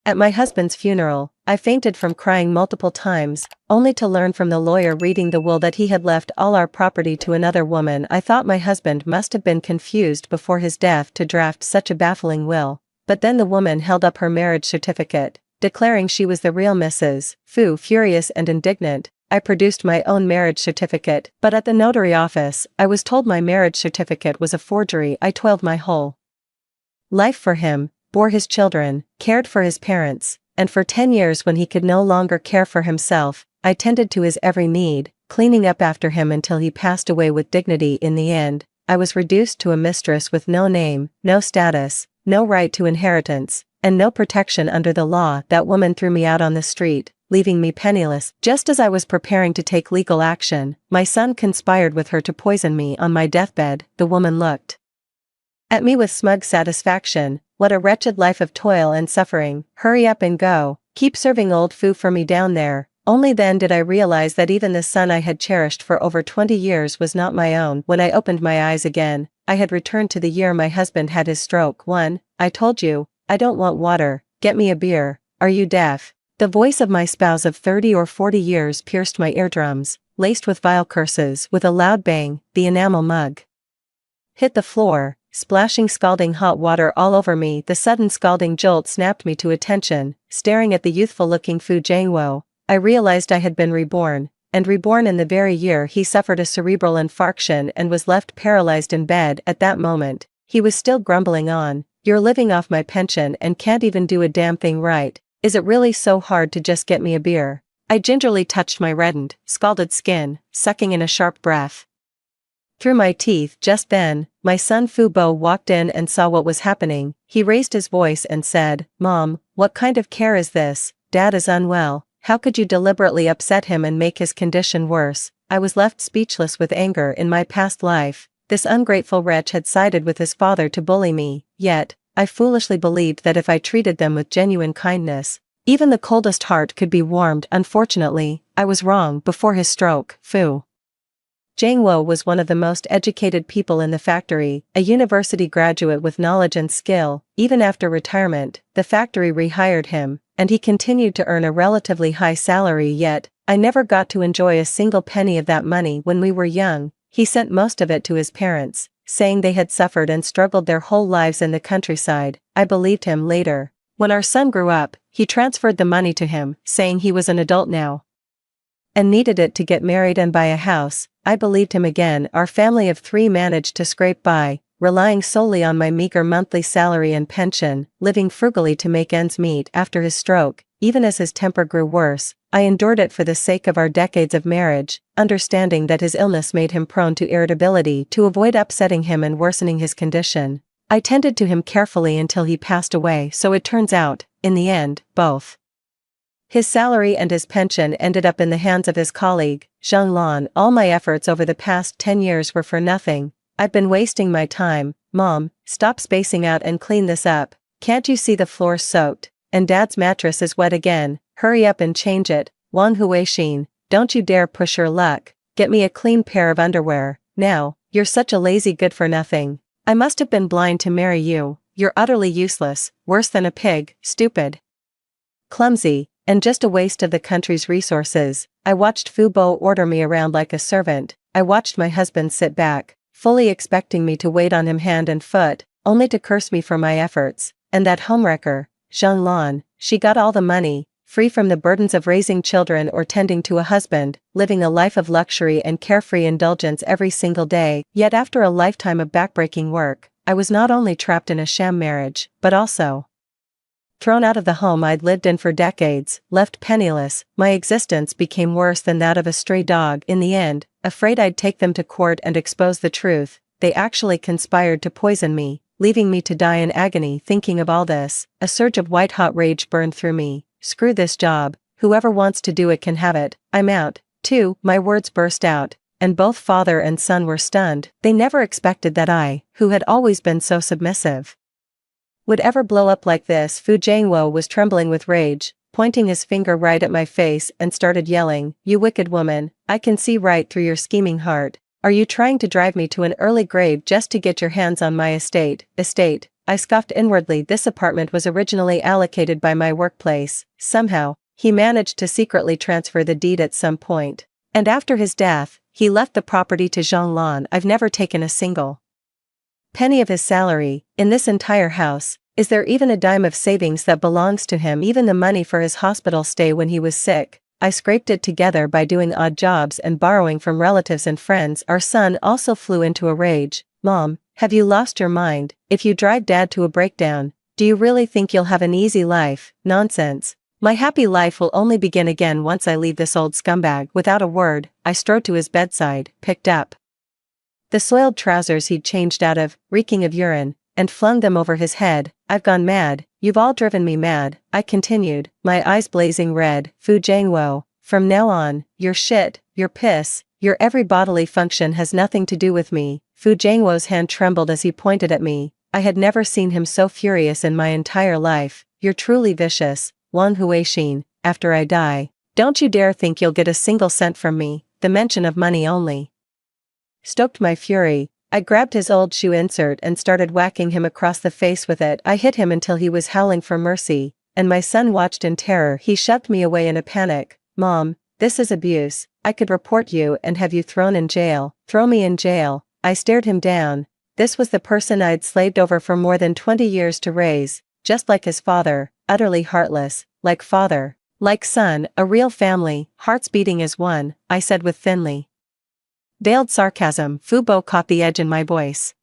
At my husband's funeral, I fainted from crying multiple times, only to learn from the lawyer reading the will that he had left all our property to another woman. I thought my husband must have been confused before his death to draft such a baffling will, but then the woman held up her marriage certificate, declaring she was the real Mrs. Fu. Furious and indignant, I produced my own marriage certificate, but at the notary office, I was told my marriage certificate was a forgery. I toiled my whole life for him, bore his children, cared for his parents, and for 10 years when he could no longer care for himself, I tended to his every need, cleaning up after him until he passed away with dignity. In the end, I was reduced to a mistress with no name, no status, no right to inheritance, and no protection under the law. That woman threw me out on the street, leaving me penniless. Just as I was preparing to take legal action, my son conspired with her to poison me on my deathbed. The woman looked at me with smug satisfaction. What a wretched life of toil and suffering. Hurry up and go, keep serving old Fu for me down there. Only then did I realize that even the son I had cherished for over 20 years was not my own. When I opened my eyes again, I had returned to the year my husband had his stroke. I told you, I don't want water, get me a beer, are you deaf? The voice of my spouse of 30 or 40 years pierced my eardrums, laced with vile curses. With a loud bang, the enamel mug hit the floor, splashing scalding hot water all over me. The sudden scalding jolt snapped me to attention. Staring at the youthful-looking Fu Jiangwo, I realized I had been reborn, and reborn in the very year he suffered a cerebral infarction and was left paralyzed in bed. At that moment, he was still grumbling on, "You're living off my pension and can't even do a damn thing right. Is it really so hard to just get me a beer?" I gingerly touched my reddened, scalded skin, sucking in a sharp breath through my teeth. Just then, my son Fu Bo walked in and saw what was happening. He raised his voice and said, "Mom, what kind of care is this? Dad is unwell. How could you deliberately upset him and make his condition worse?" I was left speechless with anger. In my past life, this ungrateful wretch had sided with his father to bully me, yet, I foolishly believed that if I treated them with genuine kindness, even the coldest heart could be warmed. Unfortunately, I was wrong. Before his stroke, Fu Jiangwo was one of the most educated people in the factory, a university graduate with knowledge and skill. Even after retirement, the factory rehired him, and he continued to earn a relatively high salary. Yet, I never got to enjoy a single penny of that money. When we were young, he sent most of it to his parents, saying they had suffered and struggled their whole lives in the countryside. I believed him. Later, when our son grew up, he transferred the money to him, saying he was an adult now and needed it to get married and buy a house. I believed him again. Our family of 3 managed to scrape by, relying solely on my meager monthly salary and pension, living frugally to make ends meet. After his stroke, even as his temper grew worse, I endured it for the sake of our decades of marriage, understanding that his illness made him prone to irritability. To avoid upsetting him and worsening his condition, I tended to him carefully until he passed away. So it turns out, in the end, both his salary and his pension ended up in the hands of his colleague, Zhang Lan. All my efforts over the past 10 years were for nothing. I've been wasting my time. Mom, stop spacing out and clean this up. Can't you see the floor's soaked, and Dad's mattress is wet again? Hurry up and change it. Wang Huixin, don't you dare push your luck. Get me a clean pair of underwear, now. You're such a lazy good-for-nothing. I must have been blind to marry you. You're utterly useless, worse than a pig, stupid, clumsy, and just a waste of the country's resources. I watched Fu Bo order me around like a servant. I watched my husband sit back, fully expecting me to wait on him hand and foot, only to curse me for my efforts. And that homewrecker, Zhang Lan, she got all the money, free from the burdens of raising children or tending to a husband, living a life of luxury and carefree indulgence every single day. Yet after a lifetime of backbreaking work, I was not only trapped in a sham marriage, but also thrown out of the home I'd lived in for decades, left penniless. My existence became worse than that of a stray dog. In the end, afraid I'd take them to court and expose the truth, they actually conspired to poison me, leaving me to die in agony. Thinking of all this, a surge of white-hot rage burned through me. Screw this job, whoever wants to do it can have it, I'm out. Too, my words burst out, and both father and son were stunned. They never expected that I, who had always been so submissive, would ever blow up like this. Fu Jiangwo was trembling with rage, pointing his finger right at my face and started yelling, "You wicked woman, I can see right through your scheming heart. Are you trying to drive me to an early grave just to get your hands on my estate? I scoffed inwardly. This apartment was originally allocated by my workplace. Somehow, he managed to secretly transfer the deed at some point. And after his death, he left the property to Zhonglan. I've never taken a single penny of his salary in this entire house. Is there even a dime of savings that belongs to him? Even the money for his hospital stay when he was sick, I scraped it together by doing odd jobs and borrowing from relatives and friends. Our son also flew into a rage. Mom, have you lost your mind? If you drive Dad to a breakdown, do you really think you'll have an easy life? Nonsense. My happy life will only begin again once I leave this old scumbag. Without a word, I strode to his bedside, picked up the soiled trousers he'd changed out of, reeking of urine, and flung them over his head. I've gone mad. You've all driven me mad, I continued, my eyes blazing red. Fu Jiangwo, from now on, your shit, your piss, your every bodily function has nothing to do with me. Fu Jiangwo's hand trembled as he pointed at me. I had never seen him so furious in my entire life. You're truly vicious, Wang Huixin. After I die, don't you dare think you'll get a single cent from me. The mention of money only stoked my fury. I grabbed his old shoe insert and started whacking him across the face with it. I hit him until he was howling for mercy, and my son watched in terror. He shoved me away in a panic. Mom, this is abuse. I could report you and have you thrown in jail. Throw me in jail. I stared him down. This was the person I'd slaved over for more than 20 years to raise, just like his father, utterly heartless, like father, like son, a real family, hearts beating as one, I said with thinly veiled sarcasm. Fu Bo caught the edge in my voice.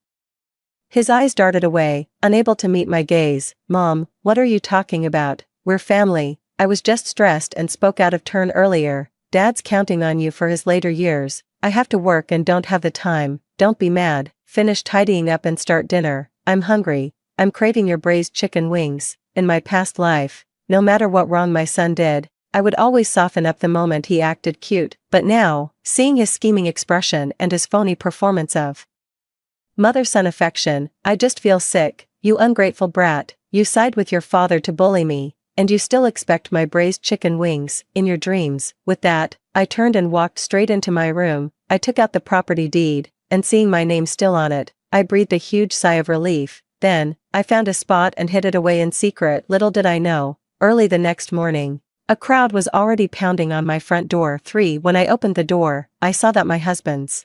His eyes darted away, unable to meet my gaze. Mom, what are you talking about? We're family. I was just stressed and spoke out of turn earlier. Dad's counting on you for his later years. I have to work and don't have the time. Don't be mad. Finish tidying up and start dinner. I'm hungry. I'm craving your braised chicken wings. In my past life, no matter what wrong my son did, I would always soften up the moment he acted cute. But now, seeing his scheming expression and his phony performance of mother-son affection, I just feel sick. You ungrateful brat, you side with your father to bully me, and you still expect my braised chicken wings, in your dreams. With that, I turned and walked straight into my room. I took out the property deed, and seeing my name still on it, I breathed a huge sigh of relief. Then, I found a spot and hid it away in secret. Little did I know, early the next morning, a crowd was already pounding on my front door. When I opened the door, I saw that my husband's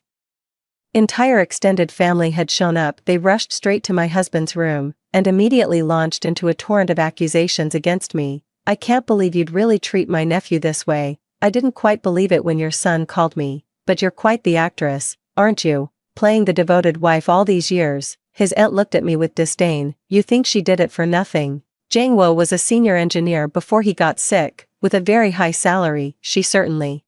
entire extended family had shown up. They rushed straight to my husband's room, and immediately launched into a torrent of accusations against me. I can't believe you'd really treat my nephew this way. I didn't quite believe it when your son called me, but you're quite the actress, aren't you? Playing the devoted wife all these years. His aunt looked at me with disdain. You think she did it for nothing? Jiangwo was a senior engineer before he got sick, with a very high salary. She certainly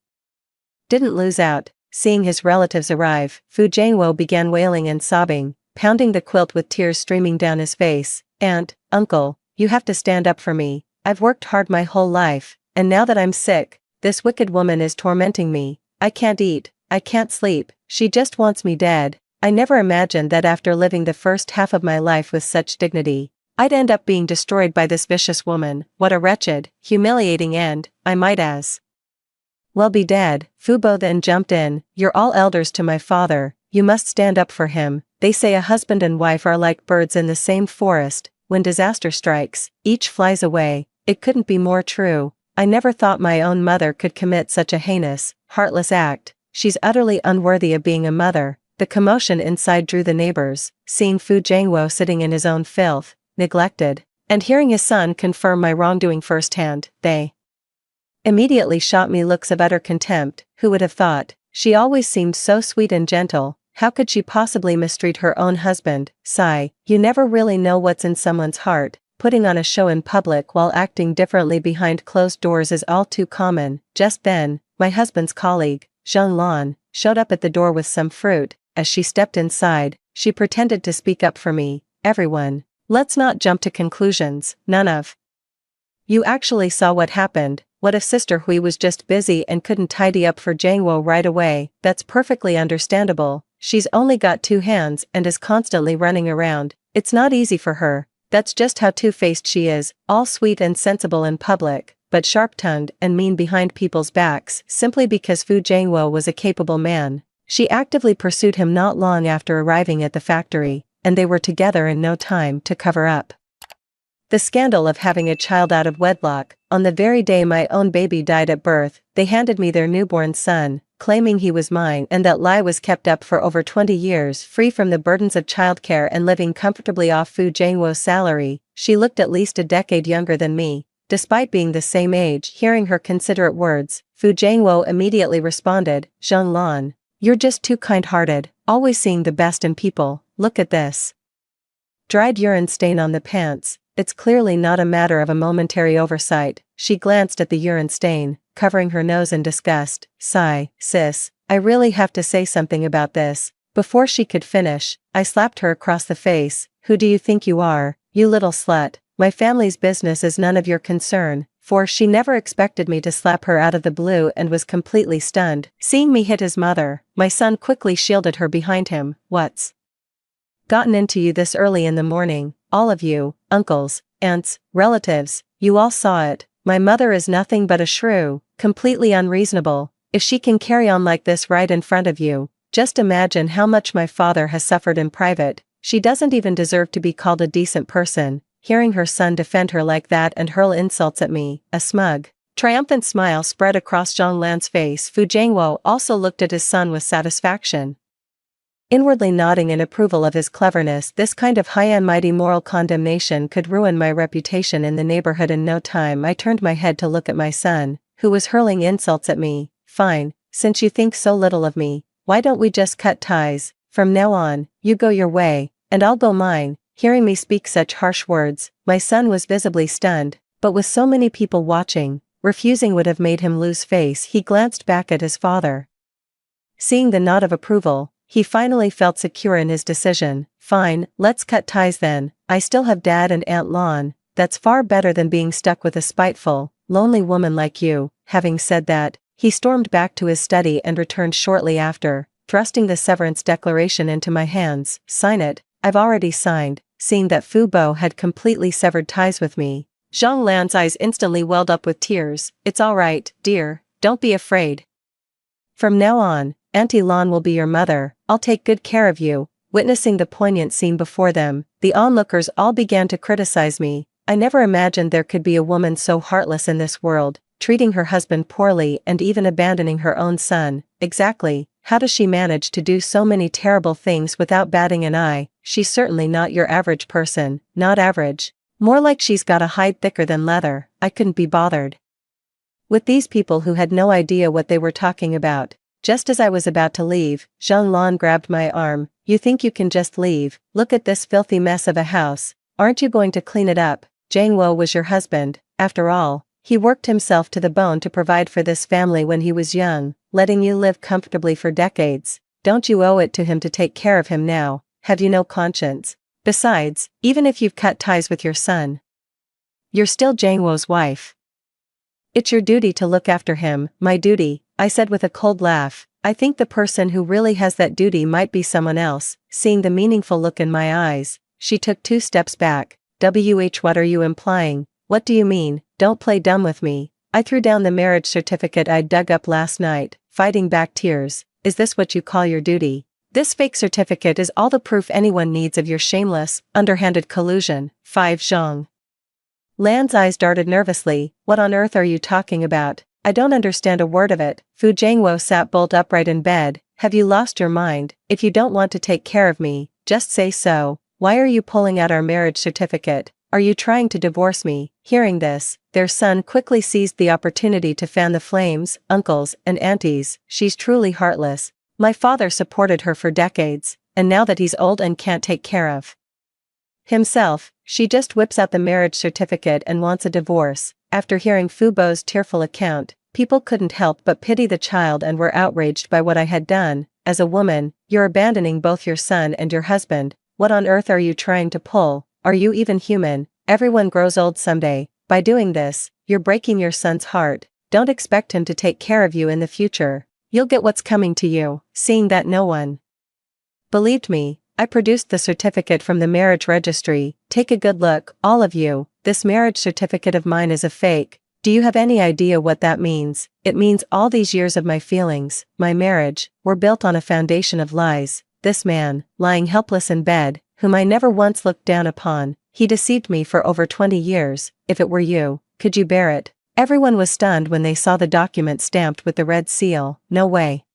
didn't lose out. Seeing his relatives arrive, Fu Jiangwo began wailing and sobbing, pounding the quilt with tears streaming down his face. Aunt, uncle, you have to stand up for me. I've worked hard my whole life, and now that I'm sick, this wicked woman is tormenting me. I can't eat, I can't sleep, she just wants me dead. I never imagined that after living the first half of my life with such dignity, I'd end up being destroyed by this vicious woman. What a wretched, humiliating end. I might as well be dead. Fu Bo then jumped in. You're all elders to my father, you must stand up for him. They say a husband and wife are like birds in the same forest. When disaster strikes, each flies away. It couldn't be more true. I never thought my own mother could commit such a heinous, heartless act. She's utterly unworthy of being a mother. The commotion inside drew the neighbors, seeing Fu Jiangwo sitting in his own filth, neglected, and hearing his son confirm my wrongdoing firsthand. They immediately shot me looks of utter contempt. Who would have thought? She always seemed so sweet and gentle. How could she possibly mistreat her own husband? Sigh. You never really know what's in someone's heart. Putting on a show in public while acting differently behind closed doors is all too common. Just then, my husband's colleague, Zhang Lan, showed up at the door with some fruit. As she stepped inside, she pretended to speak up for me. Everyone, let's not jump to conclusions. None of you actually saw what happened. What if Sister Hui was just busy and couldn't tidy up for Jiangwo right away? That's perfectly understandable. She's only got 2 hands and is constantly running around. It's not easy for her. That's just how two-faced she is, all sweet and sensible in public, but sharp-tongued and mean behind people's backs. Simply because Fu Jiangwo was a capable man, she actively pursued him. Not long after arriving at the factory, and they were together in no time to cover up the scandal of having a child out of wedlock. On the very day my own baby died at birth, they handed me their newborn son, claiming he was mine, and that lie was kept up for over 20 years, free from the burdens of childcare and living comfortably off Fu Jianguo's salary. She looked at least a decade younger than me. Despite being the same age, hearing her considerate words, Fu Jianguo immediately responded, "Zhang Lan, you're just too kind-hearted, always seeing the best in people. Look at this dried urine stain on the pants. It's clearly not a matter of a momentary oversight." She glanced at the urine stain, covering her nose in disgust. "Sigh, sis, I really have to say something about this." Before she could finish, I slapped her across the face. "Who do you think you are, you little slut? My family's business is none of your concern." For she never expected me to slap her out of the blue and was completely stunned. Seeing me hit his mother, my son quickly shielded her behind him. "What's gotten into you this early in the morning? All of you, uncles, aunts, relatives, you all saw it. My mother is nothing but a shrew, completely unreasonable. If she can carry on like this right in front of you, just imagine how much my father has suffered in private. She doesn't even deserve to be called a decent person." Hearing her son defend her like that and hurl insults at me, a smug, triumphant smile spread across Zhang Lan's face. Fu Jianguo also looked at his son with satisfaction, inwardly nodding in approval of his cleverness. This kind of high and mighty moral condemnation could ruin my reputation in the neighborhood in no time. I turned my head to look at my son, who was hurling insults at me. "Fine, since you think so little of me, why don't we just cut ties? From now on, you go your way, and I'll go mine." Hearing me speak such harsh words, my son was visibly stunned, but with so many people watching, refusing would have made him lose face. He glanced back at his father. Seeing the nod of approval, he finally felt secure in his decision. "Fine, let's cut ties then. I still have Dad and Aunt Lon. That's far better than being stuck with a spiteful, lonely woman like you." Having said that, he stormed back to his study and returned shortly after, thrusting the severance declaration into my hands. "Sign it." "I've already signed." Seeing that Fu Bo had completely severed ties with me, Zhang Lan's eyes instantly welled up with tears. "It's all right, dear, don't be afraid. From now on, Auntie Lon will be your mother. I'll take good care of you." Witnessing the poignant scene before them, the onlookers all began to criticize me. I never imagined there could be a woman so heartless in this world, treating her husband poorly and even abandoning her own son. Exactly, how does she manage to do so many terrible things without batting an eye? She's certainly not your average person, not average. More like she's got a hide thicker than leather. I couldn't be bothered with these people who had no idea what they were talking about. Just as I was about to leave, Zhang Lan grabbed my arm. "You think you can just leave? Look at this filthy mess of a house. Aren't you going to clean it up? Jianguo was your husband, after all. He worked himself to the bone to provide for this family when he was young, letting you live comfortably for decades. Don't you owe it to him to take care of him now? Have you no conscience? Besides, even if you've cut ties with your son, you're still Jianguo's wife. It's your duty to look after him." "My duty," I said with a cold laugh. "I think the person who really has that duty might be someone else." Seeing the meaningful look in my eyes, she took 2 steps back. What are you implying?" "What do you mean? Don't play dumb with me." I threw down the marriage certificate I'd dug up last night, fighting back tears. "Is this what you call your duty? This fake certificate is all the proof anyone needs of your shameless, underhanded collusion." 5 Zhang Lan's eyes darted nervously. "What on earth are you talking about? I don't understand a word of it." Fu Jianguo sat bolt upright in bed. "Have you lost your mind? If you don't want to take care of me, just say so. Why are you pulling out our marriage certificate? Are you trying to divorce me?" Hearing this, their son quickly seized the opportunity to fan the flames. "Uncles and aunties, she's truly heartless. My father supported her for decades, and now that he's old and can't take care of himself, she just whips out the marriage certificate and wants a divorce." After hearing Fu Bo's tearful account, people couldn't help but pity the child and were outraged by what I had done. "As a woman, you're abandoning both your son and your husband. What on earth are you trying to pull? Are you even human? Everyone grows old someday. By doing this, you're breaking your son's heart. Don't expect him to take care of you in the future. You'll get what's coming to you." Seeing that no one believed me, I produced the certificate from the marriage registry. "Take a good look, all of you. This marriage certificate of mine is a fake. Do you have any idea what that means?" "It means all these years of my feelings, my marriage, were built on a foundation of lies." This man, lying helpless in bed, whom I never once looked down upon. He deceived me for over 20 years. If it were you, could you bear it? Everyone was stunned when they saw the document stamped with the red seal. No way.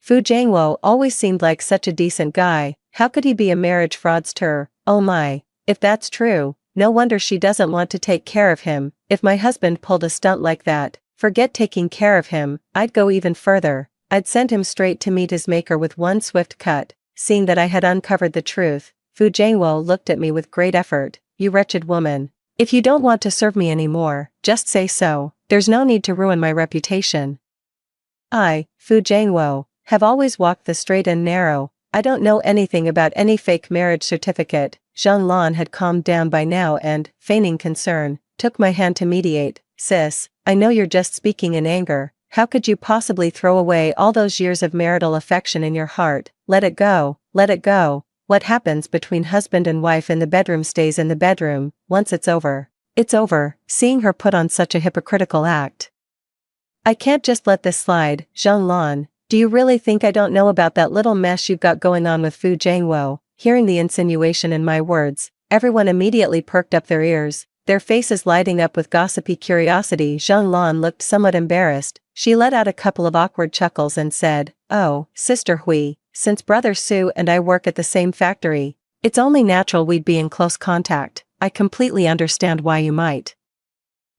Fu Jianguo always seemed like such a decent guy. How could he be a marriage fraudster? Oh my. If that's true, no wonder she doesn't want to take care of him. If my husband pulled a stunt like that, forget taking care of him, I'd go even further. I'd send him straight to meet his maker with one swift cut. Seeing that I had uncovered the truth, Fu Jianguo looked at me with great effort. You wretched woman. If you don't want to serve me anymore, just say so. There's no need to ruin my reputation. I, Fu Jianguo, have always walked the straight and narrow. I don't know anything about any fake marriage certificate. Zhang Lan had calmed down by now and, feigning concern, took my hand to mediate. Sis, I know you're just speaking in anger. How could you possibly throw away all those years of marital affection in your heart? Let it go, let it go. What happens between husband and wife in the bedroom stays in the bedroom. Once it's over, it's over. Seeing her put on such a hypocritical act, I can't just let this slide. Zhang Lan, do you really think I don't know about that little mess you've got going on with Fu Jianguo? Hearing the insinuation in my words, everyone immediately perked up their ears, their faces lighting up with gossipy curiosity. Zhang Lan looked somewhat embarrassed. She let out a couple of awkward chuckles and said, "Oh, Sister Hui, since Brother Su and I work at the same factory, it's only natural we'd be in close contact. I completely understand why you might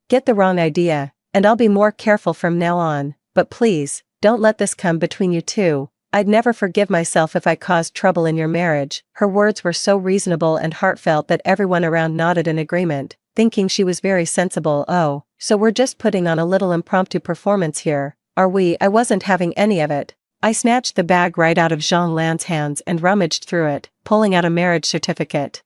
get the wrong idea, and I'll be more careful from now on, but please, don't let this come between you two. I'd never forgive myself if I caused trouble in your marriage." Her words were so reasonable and heartfelt that everyone around nodded in agreement, thinking she was very sensible. Oh, so we're just putting on a little impromptu performance here, are we? I wasn't having any of it. I snatched the bag right out of Zhang Lan's hands and rummaged through it, pulling out a marriage certificate.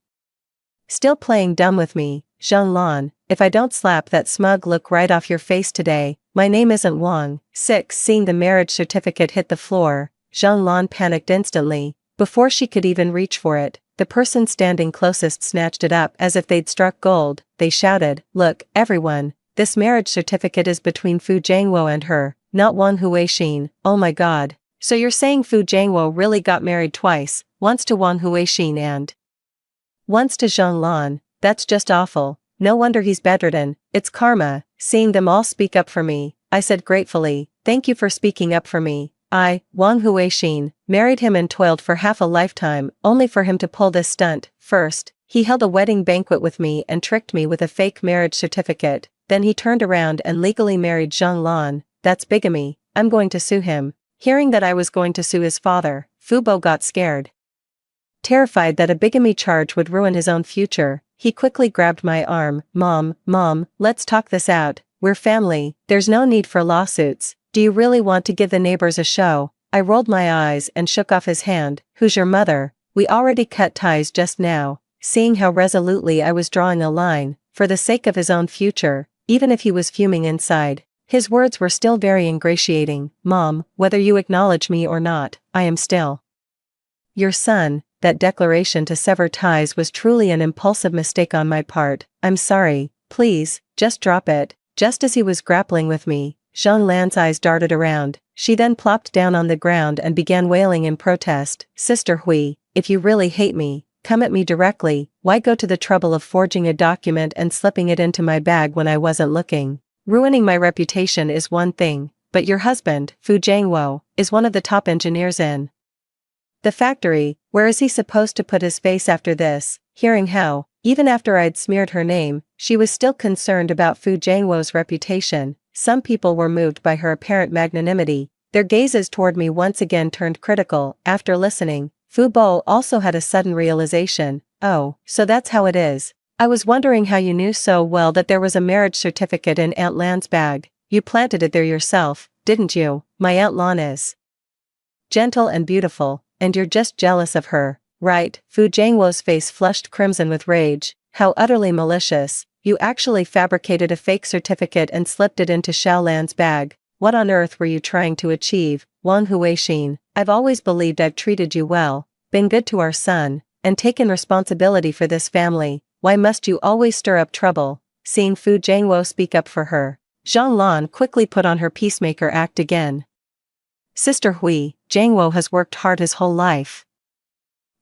Still playing dumb with me, Zhang Lan, if I don't slap that smug look right off your face today. My name isn't Wang. 6. Seeing the marriage certificate hit the floor, Zhang Lan panicked instantly. Before she could even reach for it, the person standing closest snatched it up as if they'd struck gold. They shouted, "Look, everyone, this marriage certificate is between Fu Jianguo and her, not Wang Huixin." Oh my god. So you're saying Fu Jianguo really got married twice, once to Wang Huixin and once to Zhang Lan? That's just awful. No wonder he's bedridden. It's karma. Seeing them all speak up for me, I said gratefully, "Thank you for speaking up for me. I, Wang Huixin, married him and toiled for half a lifetime, only for him to pull this stunt. First, he held a wedding banquet with me and tricked me with a fake marriage certificate. Then he turned around and legally married Zhang Lan. That's bigamy. I'm going to sue him." Hearing that I was going to sue his father, Fu Bo got scared. Terrified that a bigamy charge would ruin his own future, he quickly grabbed my arm. Mom, let's talk this out. We're family. There's no need for lawsuits. Do you really want to give the neighbors a show? I rolled my eyes and shook off his hand. Who's your mother? We already cut ties just now. Seeing how resolutely I was drawing a line, for the sake of his own future, even if he was fuming inside, his words were still very ingratiating. Mom, whether you acknowledge me or not, I am still your son. That declaration to sever ties was truly an impulsive mistake on my part. I'm sorry, please, just drop it. Just as he was grappling with me, Zhang Lan's eyes darted around. She then plopped down on the ground and began wailing in protest. Sister Hui, if you really hate me, come at me directly. Why go to the trouble of forging a document and slipping it into my bag when I wasn't looking? Ruining my reputation is one thing, but your husband, Fu Jianguo, is one of the top engineers in the factory. Where is he supposed to put his face after this? Hearing how, even after I'd smeared her name, she was still concerned about Fu Jianguo's reputation, some people were moved by her apparent magnanimity. Their gazes toward me once again turned critical. After listening, Fu Bo also had a sudden realization. Oh, so that's how it is. I was wondering how you knew so well that there was a marriage certificate in Aunt Lan's bag. You planted it there yourself, didn't you? My Aunt Lan is gentle and beautiful, and you're just jealous of her, right? Fu Jianguo's face flushed crimson with rage. How utterly malicious. You actually fabricated a fake certificate and slipped it into Xiao Lan's bag. What on earth were you trying to achieve? Wang Huixin, I've always believed I've treated you well, been good to our son, and taken responsibility for this family. Why must you always stir up trouble? Seeing Fu Jianguo speak up for her, Zhang Lan quickly put on her peacemaker act again. Sister Hui, Jianguo has worked hard his whole life.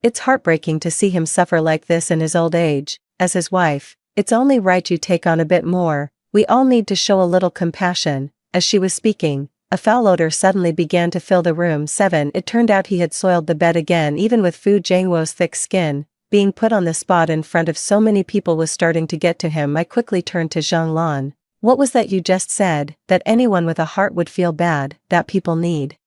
It's heartbreaking to see him suffer like this in his old age. As his wife, it's only right you take on a bit more. We all need to show a little compassion." As she was speaking, a foul odor suddenly began to fill the room. 7. It turned out he had soiled the bed again. Even with Fu Jianguo's thick skin, being put on the spot in front of so many people was starting to get to him. I quickly turned to Zhang Lan. "What was that you just said? That anyone with a heart would feel bad, that people need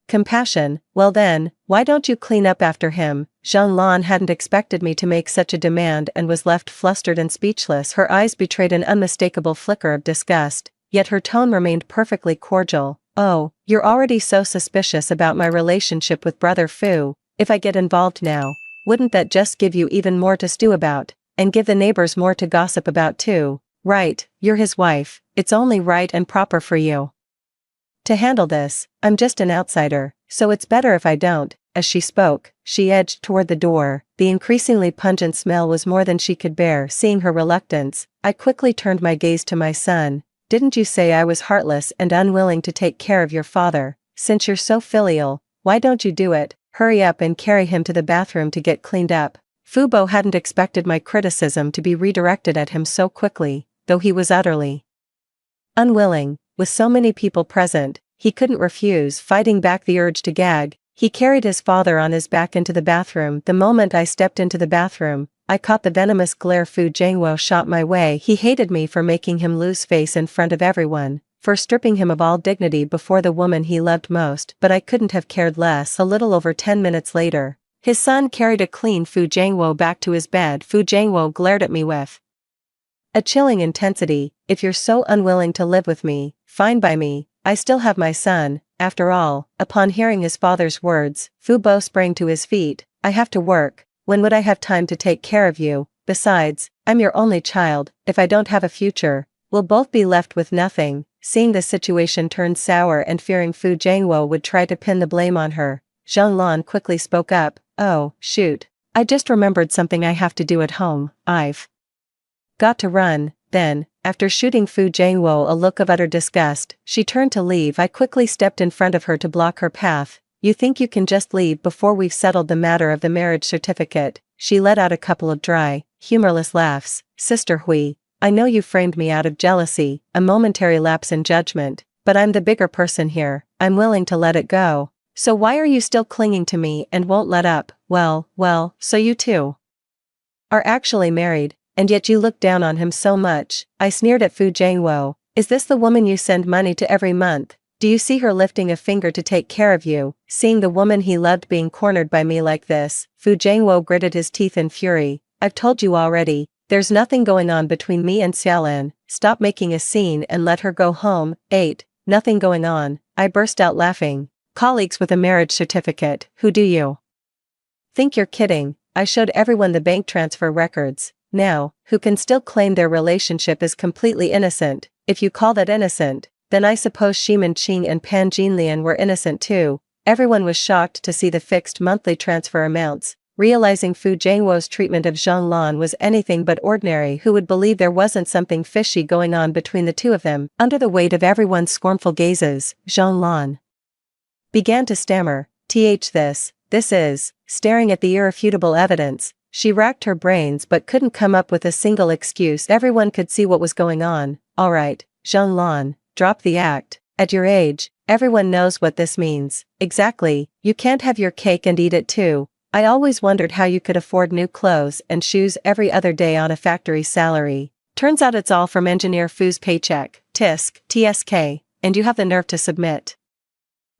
compassion? Well then, why don't you clean up after him?" Zhang Lan hadn't expected me to make such a demand and was left flustered and speechless. Her eyes betrayed an unmistakable flicker of disgust, yet her tone remained perfectly cordial. "Oh, you're already so suspicious about my relationship with Brother Fu. If I get involved now, wouldn't that just give you even more to stew about, and give the neighbors more to gossip about too? Right, you're his wife, it's only right and proper for you to handle this. I'm just an outsider, so it's better if I don't." As she spoke, she edged toward the door. The increasingly pungent smell was more than she could bear. Seeing her reluctance, I quickly turned my gaze to my son. "Didn't you say I was heartless and unwilling to take care of your father? Since you're so filial, why don't you do it? Hurry up and carry him to the bathroom to get cleaned up." Fu Bo hadn't expected my criticism to be redirected at him so quickly, though he was utterly unwilling. With so many people present, he couldn't refuse. Fighting back the urge to gag, he carried his father on his back into the bathroom. The moment I stepped into the bathroom, I caught the venomous glare Fu Jianguo shot my way. He hated me for making him lose face in front of everyone, for stripping him of all dignity before the woman he loved most, but I couldn't have cared less. A little over 10 minutes later, his son carried a clean Fu Jianguo back to his bed. Fu Jianguo glared at me with a chilling intensity. "If you're so unwilling to live with me, fine by me, I still have my son, after all." Upon hearing his father's words, Fu Bo sprang to his feet. "I have to work. When would I have time to take care of you? Besides, I'm your only child. If I don't have a future, we'll both be left with nothing." Seeing the situation turn sour and fearing Fu Jianguo would try to pin the blame on her, Zhang Lan quickly spoke up. "Oh, shoot. I just remembered something I have to do at home. I've got to run." Then, after shooting Fu Jianguo a look of utter disgust, she turned to leave. I quickly stepped in front of her to block her path. "You think you can just leave before we've settled the matter of the marriage certificate?" She let out a couple of dry, humorless laughs. "Sister Hui, I know you framed me out of jealousy, a momentary lapse in judgment, but I'm the bigger person here. I'm willing to let it go. So why are you still clinging to me and won't let up?" Well, so you two are actually married, and yet you look down on him so much." I sneered at Fu Jianguo. "Is this the woman you send money to every month? Do you see her lifting a finger to take care of you?" Seeing the woman he loved being cornered by me like this, Fu Jianguo gritted his teeth in fury. "I've told you already, there's nothing going on between me and Xiaolan. Stop making a scene and let her go home." 8. "Nothing going on," I burst out laughing. "Colleagues with a marriage certificate, who do you think you're kidding?" I showed everyone the bank transfer records. Now, who can still claim their relationship is completely innocent? If you call that innocent, then I suppose Shiman Qing and Pan Jinlian were innocent too. Everyone was shocked to see the fixed monthly transfer amounts. Realizing Fu Jianguo's treatment of Zhang Lan was anything but ordinary, who would believe there wasn't something fishy going on between the two of them? Under the weight of everyone's scornful gazes, Zhang Lan began to stammer. This is, staring at the irrefutable evidence. She racked her brains but couldn't come up with a single excuse. Everyone could see what was going on. "All right, Zhang Lan, drop the act. At your age, everyone knows what this means." "Exactly, you can't have your cake and eat it too. I always wondered how you could afford new clothes and shoes every other day on a factory salary. Turns out it's all from Engineer Fu's paycheck. TSK, and you have the nerve to submit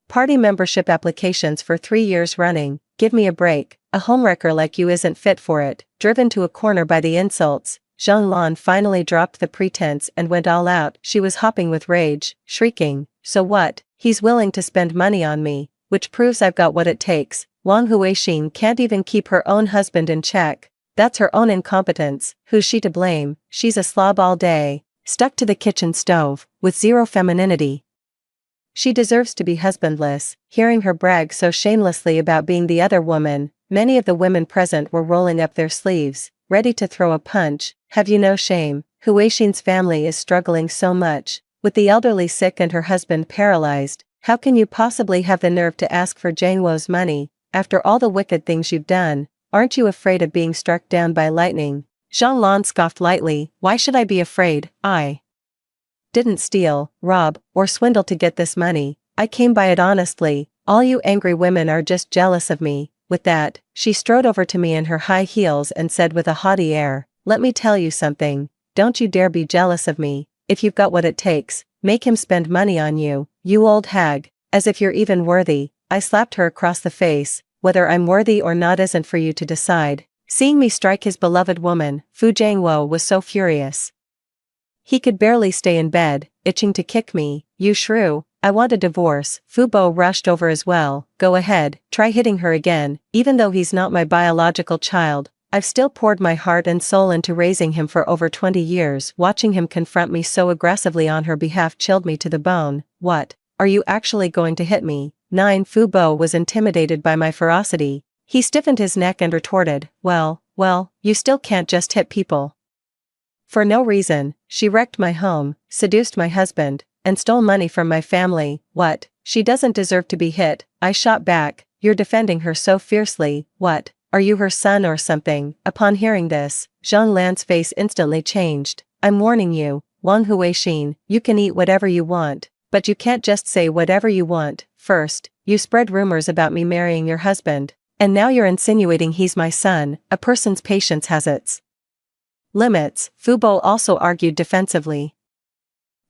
party membership applications for 3 years running. Give me a break. A homewrecker like you isn't fit for it." Driven to a corner by the insults, Zhang Lan finally dropped the pretense and went all out. She was hopping with rage, shrieking, "So what? He's willing to spend money on me, which proves I've got what it takes. Wang Huixin can't even keep her own husband in check. That's her own incompetence. Who's she to blame? She's a slob all day, stuck to the kitchen stove, with zero femininity. She deserves to be husbandless." Hearing her brag so shamelessly about being the other woman, many of the women present were rolling up their sleeves, ready to throw a punch. "Have you no shame? Huixin's family is struggling so much, with the elderly sick and her husband paralyzed. How can you possibly have the nerve to ask for Jianguo's money? after all the wicked things you've done, aren't you afraid of being struck down by lightning? Jean scoffed lightly. Why should I be afraid? I didn't steal, rob, or swindle to get this money. I came by it honestly. All you angry women are just jealous of me. With that, she strode over to me in her high heels and said with a haughty air, let me tell you something. Don't you dare be jealous of me. If you've got what it takes, make him spend money on you, you old hag. As if you're even worthy. I slapped her across the face. Whether I'm worthy or not isn't for you to decide. Seeing me strike his beloved woman, Fu Jianguo was so furious. He could barely stay in bed, itching to kick me. You shrew, I want a divorce. Fu Bo rushed over as well. Go ahead, try hitting her again. Even though he's not my biological child, I've still poured my heart and soul into raising him for over 20 years. Watching him confront me so aggressively on her behalf chilled me to the bone. What? Are you actually going to hit me? 9. Fu Bo was intimidated by my ferocity. He stiffened his neck and retorted, well, you still can't just hit people. For no reason. She wrecked my home, seduced my husband, and stole money from my family. What? She doesn't deserve to be hit. I shot back. You're defending her so fiercely. What? Are you her son or something? Upon hearing this, Zhang Lan's face instantly changed. I'm warning you, Wang Huixin, you can eat whatever you want, but you can't just say whatever you want. First, you spread rumors about me marrying your husband, and now you're insinuating he's my son. A person's patience has its limits. Fu Bo also argued defensively.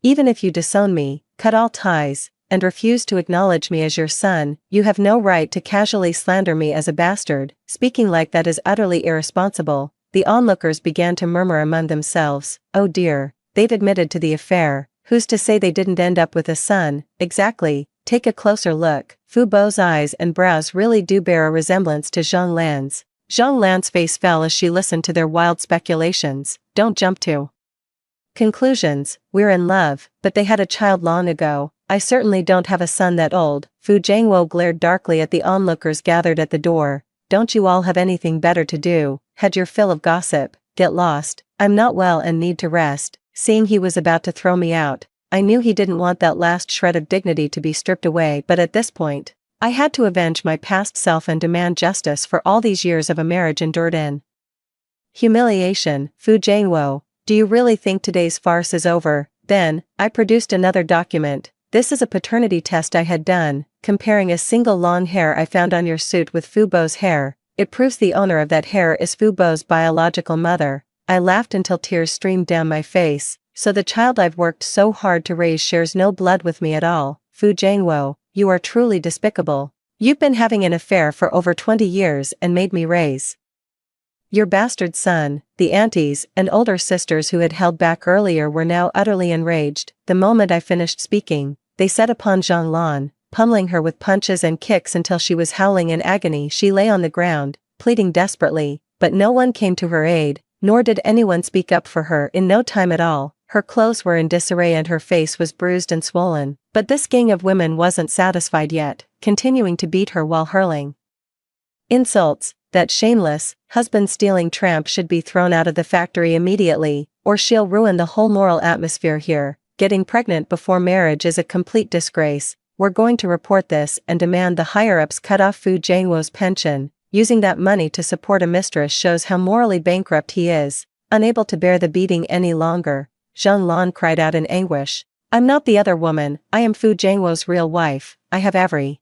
Even if you disown me, cut all ties, and refuse to acknowledge me as your son, you have no right to casually slander me as a bastard. Speaking like that is utterly irresponsible. The onlookers began to murmur among themselves. Oh dear, they've admitted to the affair. Who's to say they didn't end up with a son? Exactly. Take a closer look. Fu Bo's eyes and brows really do bear a resemblance to Zhang Lan's. Zhang Lan's face fell as she listened to their wild speculations. Don't jump to conclusions. We're in love, but they had a child long ago. I certainly don't have a son that old. Fu Jianguo glared darkly at the onlookers gathered at the door. Don't you all have anything better to do? Had your fill of gossip. Get lost. I'm not well and need to rest. Seeing he was about to throw me out, I knew he didn't want that last shred of dignity to be stripped away, but at this point, I had to avenge my past self and demand justice for all these years of a marriage endured in humiliation. Fu Jianguo, do you really think today's farce is over? Then, I produced another document. This is a paternity test I had done, comparing a single long hair I found on your suit with Fu Bo's hair. It proves the owner of that hair is Fu Bo's biological mother. I laughed until tears streamed down my face. So the child I've worked so hard to raise shares no blood with me at all. Fu Jianguo, you are truly despicable. You've been having an affair for over 20 years and made me raise your bastard son. The aunties and older sisters who had held back earlier were now utterly enraged. The moment I finished speaking, they set upon Zhang Lan, pummeling her with punches and kicks until she was howling in agony. She lay on the ground, pleading desperately, but no one came to her aid, nor did anyone speak up for her. In no time at all, her clothes were in disarray and her face was bruised and swollen. But this gang of women wasn't satisfied yet, continuing to beat her while hurling insults. That shameless, husband-stealing tramp should be thrown out of the factory immediately, or she'll ruin the whole moral atmosphere here. Getting pregnant before marriage is a complete disgrace. We're going to report this and demand the higher-ups cut off Fu Jianguo's pension. Using that money to support a mistress shows how morally bankrupt he is. Unable to bear the beating any longer, Zhang Lan cried out in anguish. I'm not the other woman. I am Fu Jianguo's real wife. I have every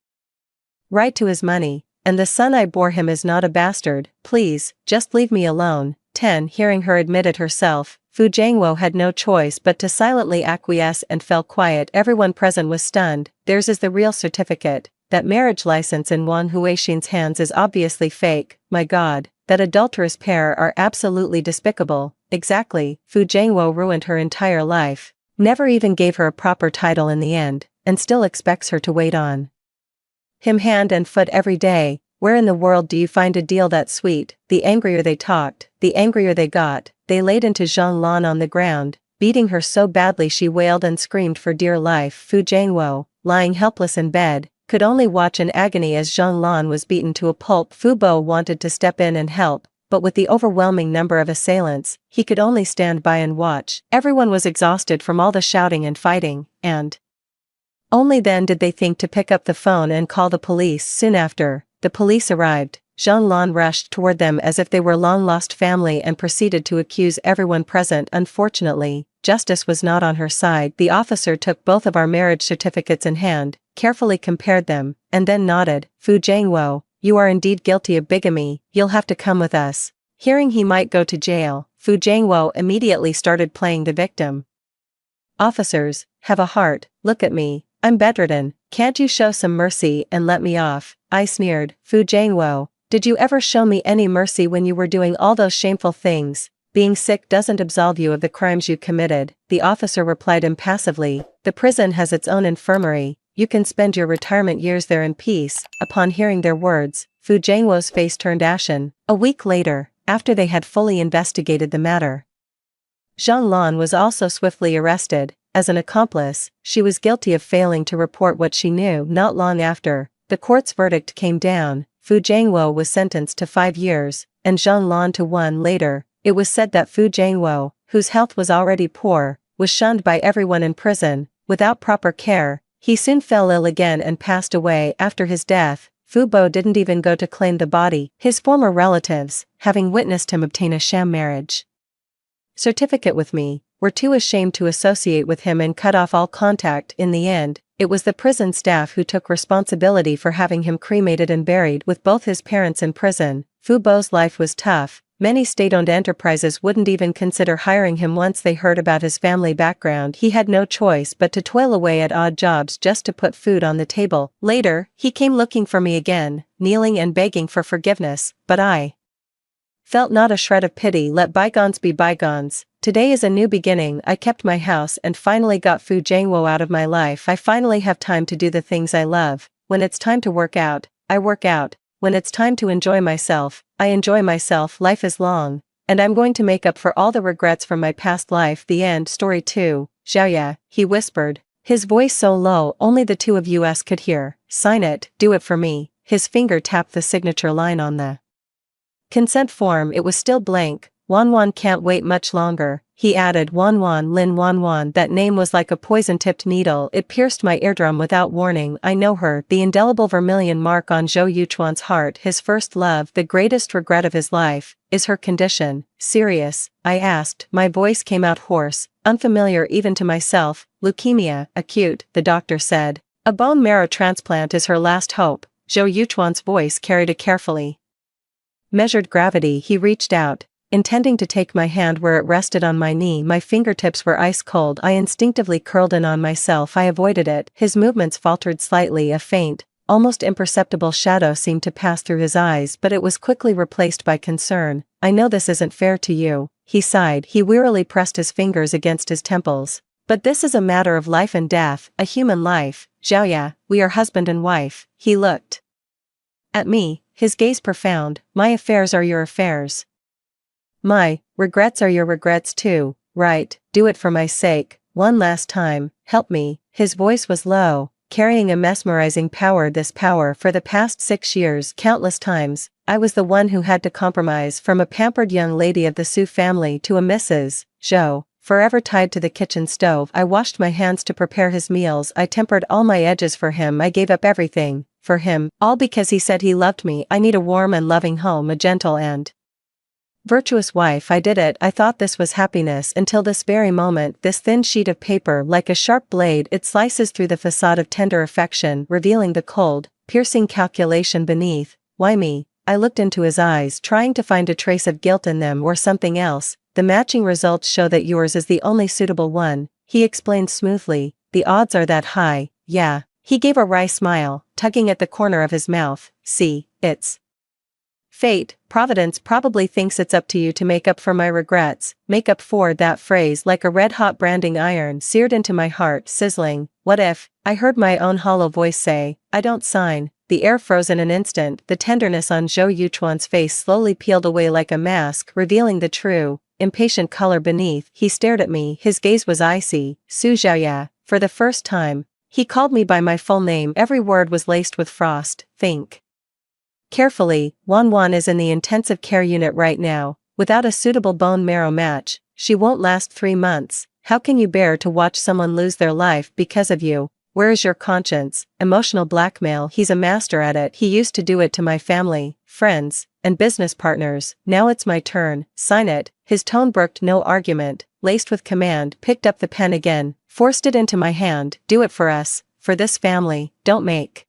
right to his money, and the son I bore him is not a bastard. Please, just leave me alone. 10. Hearing her admit it herself, Fu Jianguo had no choice but to silently acquiesce and fell quiet. Everyone present was stunned. Theirs is the real certificate. That marriage license in Wang Huixin's hands is obviously fake. My God, that adulterous pair are absolutely despicable. Exactly. Fu Jianguo ruined her entire life, never even gave her a proper title in the end, and still expects her to wait on him hand and foot every day. Where in the world do you find a deal that sweet? The angrier they talked, the angrier they got. They laid into Zhang Lan on the ground, beating her so badly she wailed and screamed for dear life. Fu Jianguo, lying helpless in bed, could only watch in agony as Zhang Lan was beaten to a pulp. Fu Bo wanted to step in and help, but with the overwhelming number of assailants, he could only stand by and watch. Everyone was exhausted from all the shouting and fighting, and only then did they think to pick up the phone and call the police. Soon after, the police arrived. Zhang Lan rushed toward them as if they were long-lost family and proceeded to accuse everyone present. Unfortunately, justice was not on her side. The officer took both of our marriage certificates in hand, carefully compared them, and then nodded. Fu Jiangwo, you are indeed guilty of bigamy, you'll have to come with us. Hearing he might go to jail, Fu Jiangwo immediately started playing the victim. Officers, have a heart, look at me, I'm bedridden, can't you show some mercy and let me off? I sneered. Fu Jiangwo, did you ever show me any mercy when you were doing all those shameful things? Being sick doesn't absolve you of the crimes you committed, the officer replied impassively. The prison has its own infirmary, you can spend your retirement years there in peace. Upon hearing their words, Fu Jiangwo's face turned ashen. A week later, after they had fully investigated the matter, Zhang Lan was also swiftly arrested. As an accomplice, she was guilty of failing to report what she knew. Not long after, the court's verdict came down. Fu Jiangwo was sentenced to 5 years, and Zhang Lan to 1 later. It was said that Fu Jiangwo, whose health was already poor, was shunned by everyone in prison. Without proper care, he soon fell ill again and passed away. After his death, Fu Bo didn't even go to claim the body, his former relatives, having witnessed him obtain a sham marriage certificate with me, were too ashamed to associate with him and cut off all contact. In the end, it was the prison staff who took responsibility for having him cremated and buried with both his parents in prison. Fu Bo's life was tough. Many state-owned enterprises wouldn't even consider hiring him once they heard about his family background. He had no choice but to toil away at odd jobs just to put food on the table. Later, he came looking for me again, kneeling and begging for forgiveness, but I felt not a shred of pity. Let bygones be bygones. Today is a new beginning. I kept my house and finally got Fu Jiangwo out of my life. I finally have time to do the things I love. When it's time to work out, I work out. When it's time to enjoy myself, I enjoy myself. Life is long, and I'm going to make up for all the regrets from my past life. The end. Story 2. Xiaoya, he whispered, his voice so low only the two of us could hear. Sign it, do it for me. His finger tapped the signature line on the consent form. It was still blank. Wanwan can't wait much longer, he added. Wanwan Lin Wanwan. That name was like a poison-tipped needle. It pierced my eardrum without warning. I know her, the indelible vermilion mark on Zhou Yuchuan's heart. His first love, the greatest regret of his life. Is her condition serious? I asked. My voice came out hoarse, unfamiliar even to myself. Leukemia, acute, the doctor said. A bone marrow transplant is her last hope. Zhou Yuchuan's voice carried a carefully measured gravity. He reached out, intending to take my hand where it rested on my knee. My fingertips were ice cold. I instinctively curled in on myself. I avoided it. His movements faltered slightly. A faint, almost imperceptible shadow seemed to pass through his eyes, but it was quickly replaced by concern. I know this isn't fair to you, he sighed. He wearily pressed his fingers against his temples. But this is a matter of life and death, a human life. Xiaoya, we are husband and wife. He looked at me, his gaze profound. My affairs are your affairs. My regrets are your regrets too, right? Do it for my sake, one last time, help me. His voice was low, carrying a mesmerizing power. This power. For the past 6 years, countless times, I was the one who had to compromise, from a pampered young lady of the Su family to a Mrs. Zhou, forever tied to the kitchen stove. I washed my hands to prepare his meals. I tempered all my edges for him. I gave up everything for him, all because he said he loved me. I need a warm and loving home, a gentle and virtuous wife. I did it. I thought this was happiness until this very moment. This thin sheet of paper, like a sharp blade, it slices through the facade of tender affection, revealing the cold, piercing calculation beneath. Why me? I looked into his eyes, trying to find a trace of guilt in them or something else. The matching results show that yours is the only suitable one, he explained smoothly. The odds are that high. Yeah. He gave a wry smile, tugging at the corner of his mouth. See, it's fate. Providence probably thinks it's up to you to make up for my regrets. Make up for. That phrase, like a red-hot branding iron, seared into my heart, sizzling. What if? I heard my own hollow voice say. I don't sign. The air froze in an instant. The tenderness on Zhou Yuchuan's face slowly peeled away like a mask, revealing the true, impatient color beneath. He stared at me. His gaze was icy. Su Xiaoya. For the first time, he called me by my full name. Every word was laced with frost. Think carefully. Wanwan is in the intensive care unit right now. Without a suitable bone marrow match, she won't last 3 months. How can you bear to watch someone lose their life because of you? Where is your conscience? Emotional blackmail, he's a master at it. He used to do it to my family, friends, and business partners. Now it's my turn, sign it. His tone brooked no argument, laced with command, picked up the pen again, forced it into my hand. Do it for us, for this family, don't make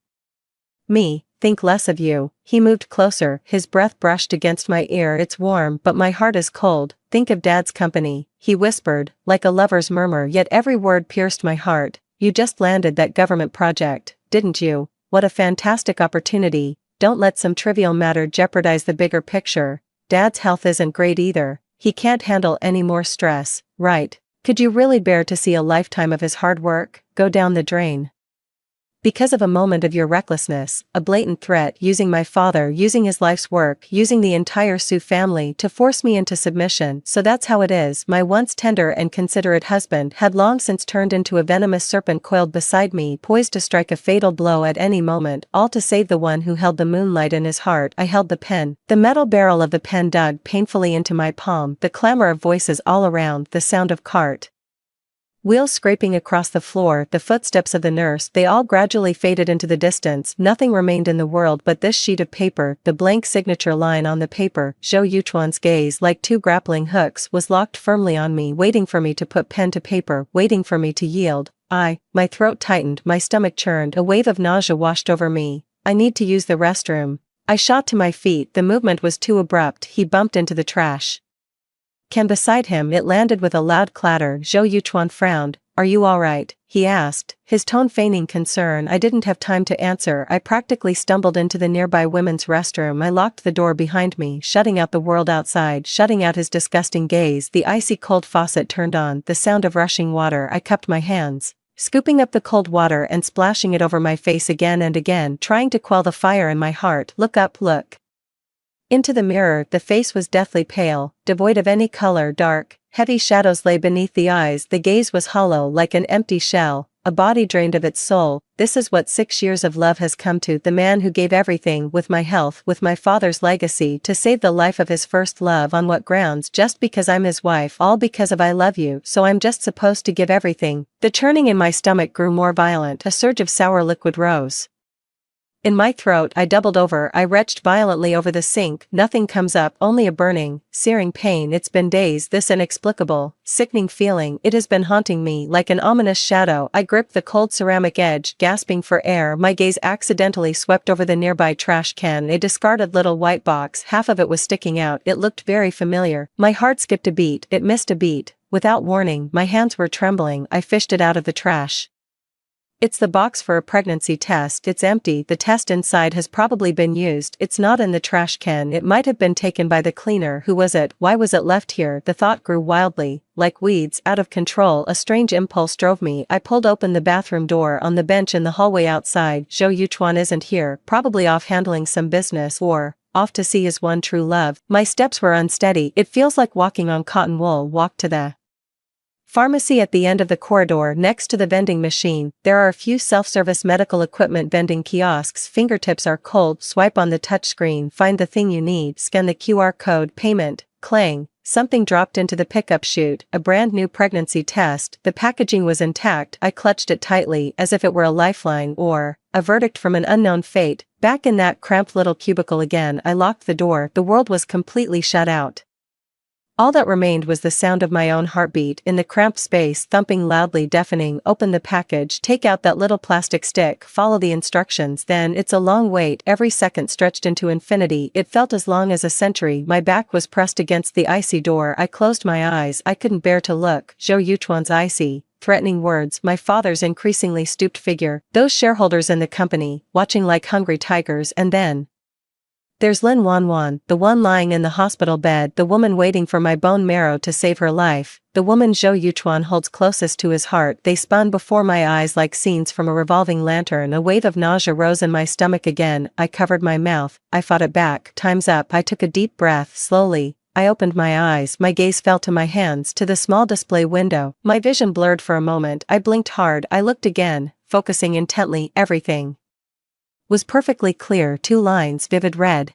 me think less of you. He moved closer, his breath brushed against my ear. It's warm, but my heart is cold. Think of Dad's company, he whispered, like a lover's murmur, yet every word pierced my heart. You just landed that government project, didn't you? What a fantastic opportunity. Don't let some trivial matter jeopardize the bigger picture. Dad's health isn't great either. He can't handle any more stress, right? Could you really bear to see a lifetime of his hard work go down the drain? Because of a moment of your recklessness, a blatant threat, using my father, using his life's work, using the entire Sioux family to force me into submission. So that's how it is. My once tender and considerate husband had long since turned into a venomous serpent coiled beside me, poised to strike a fatal blow at any moment, all to save the one who held the moonlight in his heart. I held the pen. The metal barrel of the pen dug painfully into my palm, the clamor of voices all around, the sound of cart wheels scraping across the floor, the footsteps of the nurse, they all gradually faded into the distance. Nothing remained in the world but this sheet of paper, the blank signature line on the paper. Zhou Yuchuan's gaze, like two grappling hooks, was locked firmly on me, waiting for me to put pen to paper, waiting for me to yield. My throat tightened, my stomach churned, a wave of nausea washed over me. I need to use the restroom. I shot to my feet, the movement was too abrupt. He bumped into the trash can beside him. It landed with a loud clatter. Zhou Yuchuan frowned. Are you alright? He asked, his tone feigning concern. I didn't have time to answer. I practically stumbled into the nearby women's restroom. I locked the door behind me, shutting out the world outside, shutting out his disgusting gaze. The icy cold faucet turned on, the sound of rushing water. I cupped my hands, scooping up the cold water and splashing it over my face again and again, trying to quell the fire in my heart. Look up, look into the mirror. The face was deathly pale, devoid of any color. Dark, heavy shadows lay beneath the eyes. The gaze was hollow like an empty shell, a body drained of its soul. This is what 6 years of love has come to. The man who gave everything, with my health, with my father's legacy, to save the life of his first love. On what grounds? Just because I'm his wife, all because of I love you, so I'm just supposed to give everything. The churning in my stomach grew more violent. A surge of sour liquid rose in my throat. I doubled over. I retched violently over the sink. Nothing comes up, only a burning, searing pain. It's been days, this inexplicable, sickening feeling. It has been haunting me like an ominous shadow. I gripped the cold ceramic edge, gasping for air. My gaze accidentally swept over the nearby trash can, a discarded little white box. Half of it was sticking out. It looked very familiar. My heart skipped a beat. It missed a beat. Without warning, my hands were trembling. I fished it out of the trash. It's the box for a pregnancy test. It's empty. The test inside has probably been used. It's not in the trash can. It might have been taken by the cleaner. Who was it? Why was it left here? The thought grew wildly, like weeds, out of control. A strange impulse drove me. I pulled open the bathroom door. On the bench in the hallway outside, Zhou Yuchuan isn't here, probably off handling some business, or off to see his one true love. My steps were unsteady. It feels like walking on cotton wool. Walked to the pharmacy at the end of the corridor next to the vending machine. There are a few self-service medical equipment vending kiosks. Fingertips are cold. Swipe on the touchscreen. Find the thing you need. Scan the QR code. Payment. Clang. Something dropped into the pickup chute. A brand new pregnancy test. The packaging was intact. I clutched it tightly, as if it were a lifeline or a verdict from an unknown fate. Back in that cramped little cubicle again. I locked the door. The world was completely shut out. All that remained was the sound of my own heartbeat in the cramped space, thumping loudly, deafening. Open the package, take out that little plastic stick, follow the instructions. Then it's a long wait. Every second stretched into infinity. It felt as long as a century. My back was pressed against the icy door. I closed my eyes. I couldn't bear to look. Zhou Yuchuan's icy, threatening words, my father's increasingly stooped figure, those shareholders in the company, watching like hungry tigers. And then there's Lin Wanwan, the one lying in the hospital bed, the woman waiting for my bone marrow to save her life, the woman Zhou Yuchuan holds closest to his heart. They spun before my eyes like scenes from a revolving lantern. A wave of nausea rose in my stomach again. I covered my mouth. I fought it back. Time's up. I took a deep breath. Slowly, I opened my eyes. My gaze fell to my hands, to the small display window. My vision blurred for a moment. I blinked hard. I looked again, focusing intently. Everything was perfectly clear. 2 lines, vivid red.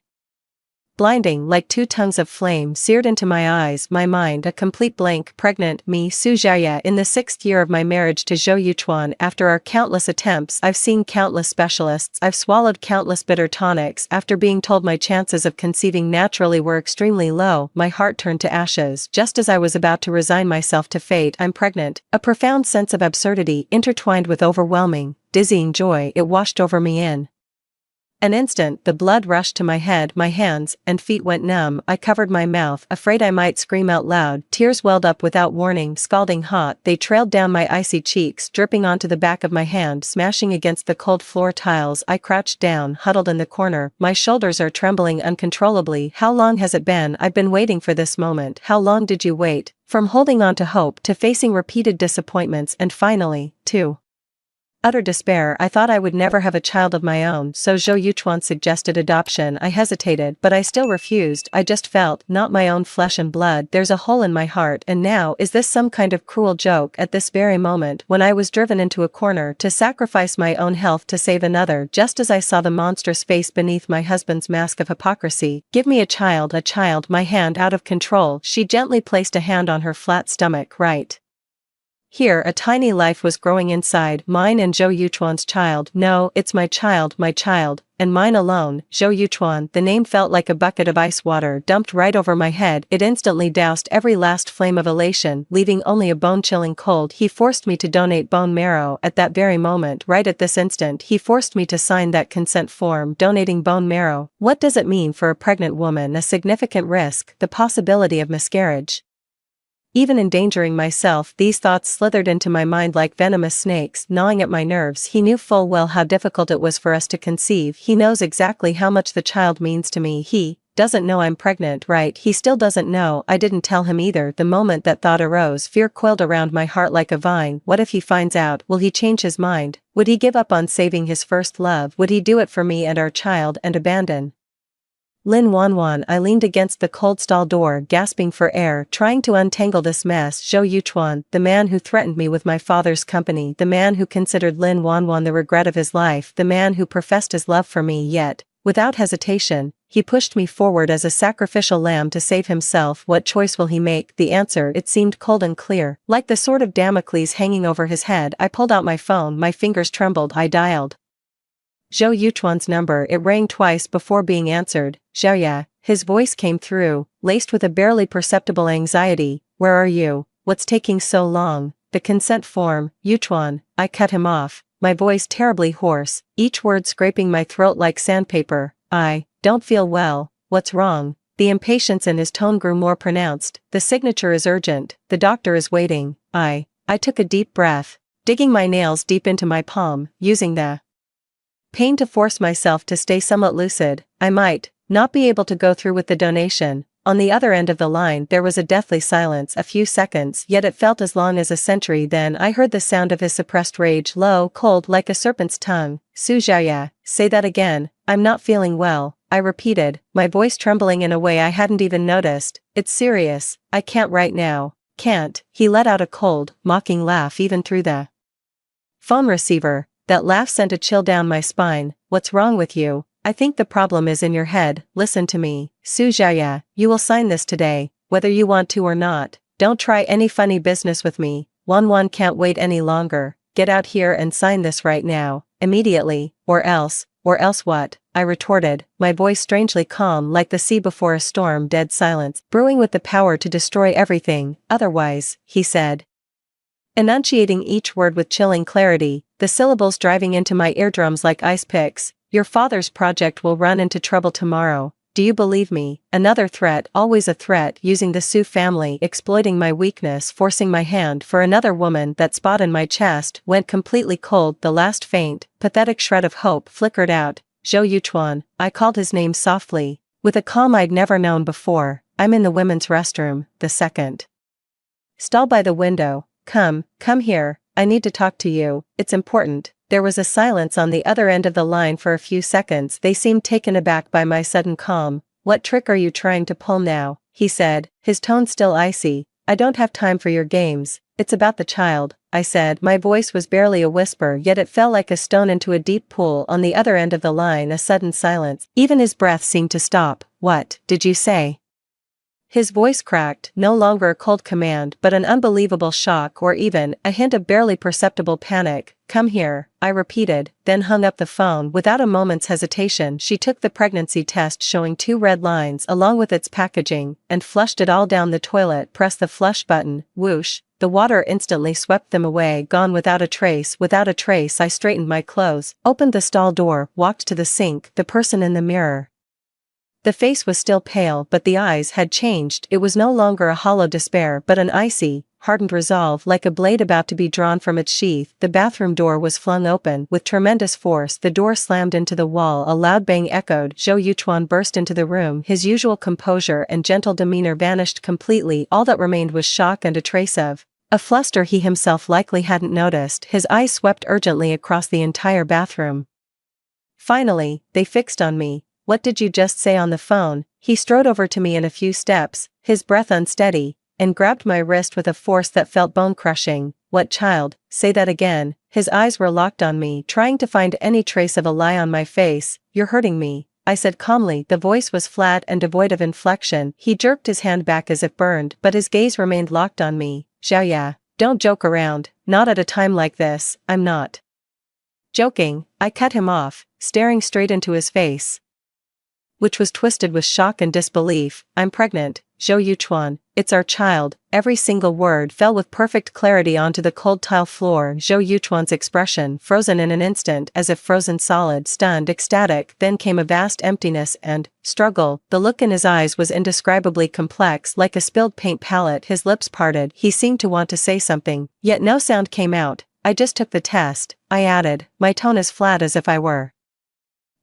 blinding like two tongues of flame seared into my eyes, my mind a complete blank. Pregnant, me, Su Xiaoya, in the 6th year of my marriage to Zhou Yuchuan. After our countless attempts, I've seen countless specialists, I've swallowed countless bitter tonics. After being told my chances of conceiving naturally were extremely low, my heart turned to ashes. Just as I was about to resign myself to fate, I'm pregnant. A profound sense of absurdity intertwined with overwhelming, dizzying joy, it washed over me in an instant. The blood rushed to my head, my hands and feet went numb. I covered my mouth, afraid I might scream out loud. Tears welled up without warning, scalding hot. They trailed down my icy cheeks, dripping onto the back of my hand, smashing against the cold floor tiles. I crouched down, huddled in the corner. My shoulders are trembling uncontrollably. How long has it been? I've been waiting for this moment. How long did you wait? From holding on to hope, to facing repeated disappointments, and finally, to utter despair. I thought I would never have a child of my own, so Zhou Yuchuan suggested adoption. I hesitated, but I still refused. I just felt, not my own flesh and blood. There's a hole in my heart, and now, is this some kind of cruel joke? At this very moment, when I was driven into a corner to sacrifice my own health to save another, just as I saw the monstrous face beneath my husband's mask of hypocrisy. Give me a child, my hand out of control. She gently placed a hand on her flat stomach, right here. A tiny life was growing inside, mine and Zhou Yuchuan's child. No, it's my child, and mine alone. Zhou Yuchuan. The name felt like a bucket of ice water dumped right over my head. It instantly doused every last flame of elation, leaving only a bone-chilling cold. He forced me to donate bone marrow. At that very moment, right at this instant, he forced me to sign that consent form, donating bone marrow. What does it mean for a pregnant woman? A significant risk, the possibility of miscarriage. Even endangering myself, these thoughts slithered into my mind like venomous snakes, gnawing at my nerves. He knew full well how difficult it was for us to conceive. He knows exactly how much the child means to me. He doesn't know I'm pregnant, right? He still doesn't know. I didn't tell him either. The moment that thought arose, fear coiled around my heart like a vine. What if he finds out? Will he change his mind? Would he give up on saving his first love? Would he do it for me and our child and abandon Lin Wanwan? I leaned against the cold stall door, gasping for air, trying to untangle this mess. Zhou Yuchuan, the man who threatened me with my father's company, the man who considered Lin Wanwan the regret of his life, the man who professed his love for me, yet, without hesitation, he pushed me forward as a sacrificial lamb to save himself. What choice will he make? The answer, it seemed cold and clear, like the sword of Damocles hanging over his head. I pulled out my phone, my fingers trembled. I dialed Zhou Yuchuan's number. It rang twice before being answered. Xiaoya, his voice came through, laced with a barely perceptible anxiety. Where are you? What's taking so long? The consent form, Yuchuan. I cut him off, my voice terribly hoarse, each word scraping my throat like sandpaper. I don't feel well. What's wrong? The impatience in his tone grew more pronounced. The signature is urgent. The doctor is waiting. I took a deep breath, digging my nails deep into my palm, using the pain to force myself to stay somewhat lucid. I might not be able to go through with the donation. On the other end of the line there was a deathly silence, a few seconds, yet it felt as long as a century. Then I heard the sound of his suppressed rage, low, cold, like a serpent's tongue. Su Xiaoya, say that again. I'm not feeling well, I repeated, my voice trembling in a way I hadn't even noticed. It's serious. I can't right now. Can't. He let out a cold, mocking laugh even through the phone receiver. That laugh sent a chill down my spine. What's wrong with you? I think the problem is in your head. Listen to me, Su Xiaoya, you will sign this today, whether you want to or not. Don't try any funny business with me. Wanwan can't wait any longer. Get out here and sign this right now, immediately, or else what? I retorted, my voice strangely calm like the sea before a storm. Dead silence, brewing with the power to destroy everything. Otherwise, he said, enunciating each word with chilling clarity, the syllables driving into my eardrums like ice picks. Your father's project will run into trouble tomorrow. Do you believe me? Another threat, always a threat, using the Su family, exploiting my weakness, forcing my hand for another woman. That spot in my chest went completely cold. The last faint, pathetic shred of hope flickered out. Zhou Yuchuan, I called his name softly, with a calm I'd never known before. I'm in the women's restroom, the second stall by the window. Come here, I need to talk to you, it's important. There was a silence on the other end of the line for a few seconds. They seemed taken aback by my sudden calm. What trick are you trying to pull now? He said, his tone still icy. I don't have time for your games. It's about the child, I said. My voice was barely a whisper, yet it fell like a stone into a deep pool. On the other end of the line, a sudden silence. Even his breath seemed to stop. What did you say? His voice cracked, no longer a cold command but an unbelievable shock or even a hint of barely perceptible panic. Come here, I repeated, then hung up the phone. Without a moment's hesitation she took the pregnancy test showing 2 red lines along with its packaging, and flushed it all down the toilet. Press the flush button, whoosh, the water instantly swept them away, gone without a trace. Without a trace I straightened my clothes, opened the stall door, walked to the sink. The person in the mirror. The face was still pale but the eyes had changed. It was no longer a hollow despair but an icy, hardened resolve, like a blade about to be drawn from its sheath. The bathroom door was flung open. With tremendous force the door slammed into the wall. A loud bang echoed. Zhou Yuchuan burst into the room. His usual composure and gentle demeanor vanished completely. All that remained was shock and a trace of a fluster he himself likely hadn't noticed. His eyes swept urgently across the entire bathroom. Finally, they fixed on me. What did you just say on the phone? He strode over to me in a few steps, his breath unsteady, and grabbed my wrist with a force that felt bone-crushing. What child? Say that again. His eyes were locked on me, trying to find any trace of a lie on my face. You're hurting me, I said calmly. The voice was flat and devoid of inflection. He jerked his hand back as if burned, but his gaze remained locked on me. Xiaoya, don't joke around, not at a time like this. I'm not joking, I cut him off, staring straight into his face, which was twisted with shock and disbelief. I'm pregnant, Zhou Yuchuan, it's our child. Every single word fell with perfect clarity onto the cold tile floor. Zhou Yuchuan's expression frozen in an instant, as if frozen solid, stunned, ecstatic. Then came a vast emptiness and struggle. The look in his eyes was indescribably complex, like a spilled paint palette. His lips parted. He seemed to want to say something, yet no sound came out. I just took the test, I added, my tone as flat as if I were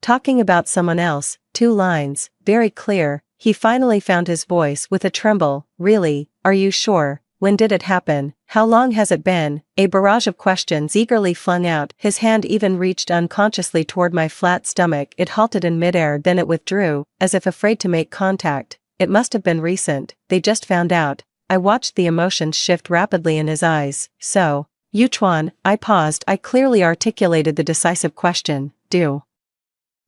talking about someone else. 2 lines, very clear. He finally found his voice with a tremble. Really? Are you sure? When did it happen? How long has it been? A barrage of questions eagerly flung out. His hand even reached unconsciously toward my flat stomach. It halted in midair, then it withdrew, as if afraid to make contact. It must have been recent. They just found out. I watched the emotions shift rapidly in his eyes. So, Yuchuan, I paused. I clearly articulated the decisive question. Do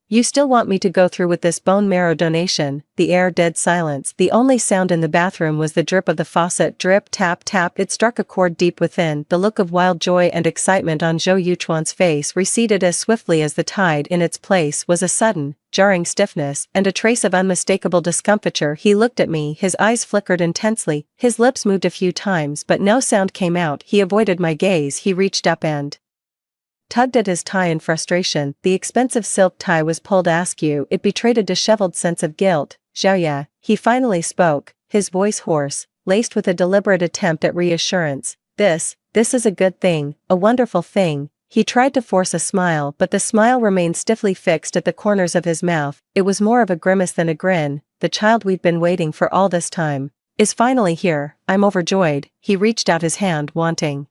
you still want me to go through with this bone marrow donation? The air dead silence. The only sound in the bathroom was the drip of the faucet. Drip, tap, tap. It struck a chord deep within. The look of wild joy and excitement on Zhou Yuchuan's face receded as swiftly as the tide. In its place was a sudden, jarring stiffness and a trace of unmistakable discomfiture. He looked at me. His eyes flickered intensely. His lips moved a few times but no sound came out. He avoided my gaze. He reached up and tugged at his tie in frustration. The expensive silk tie was pulled askew. It betrayed a disheveled sense of guilt. Xiaoya, he finally spoke, his voice hoarse, laced with a deliberate attempt at reassurance. This is a good thing, a wonderful thing. He tried to force a smile but the smile remained stiffly fixed at the corners of his mouth. It was more of a grimace than a grin. The child we've been waiting for all this time is finally here. I'm overjoyed. He reached out his hand, wanting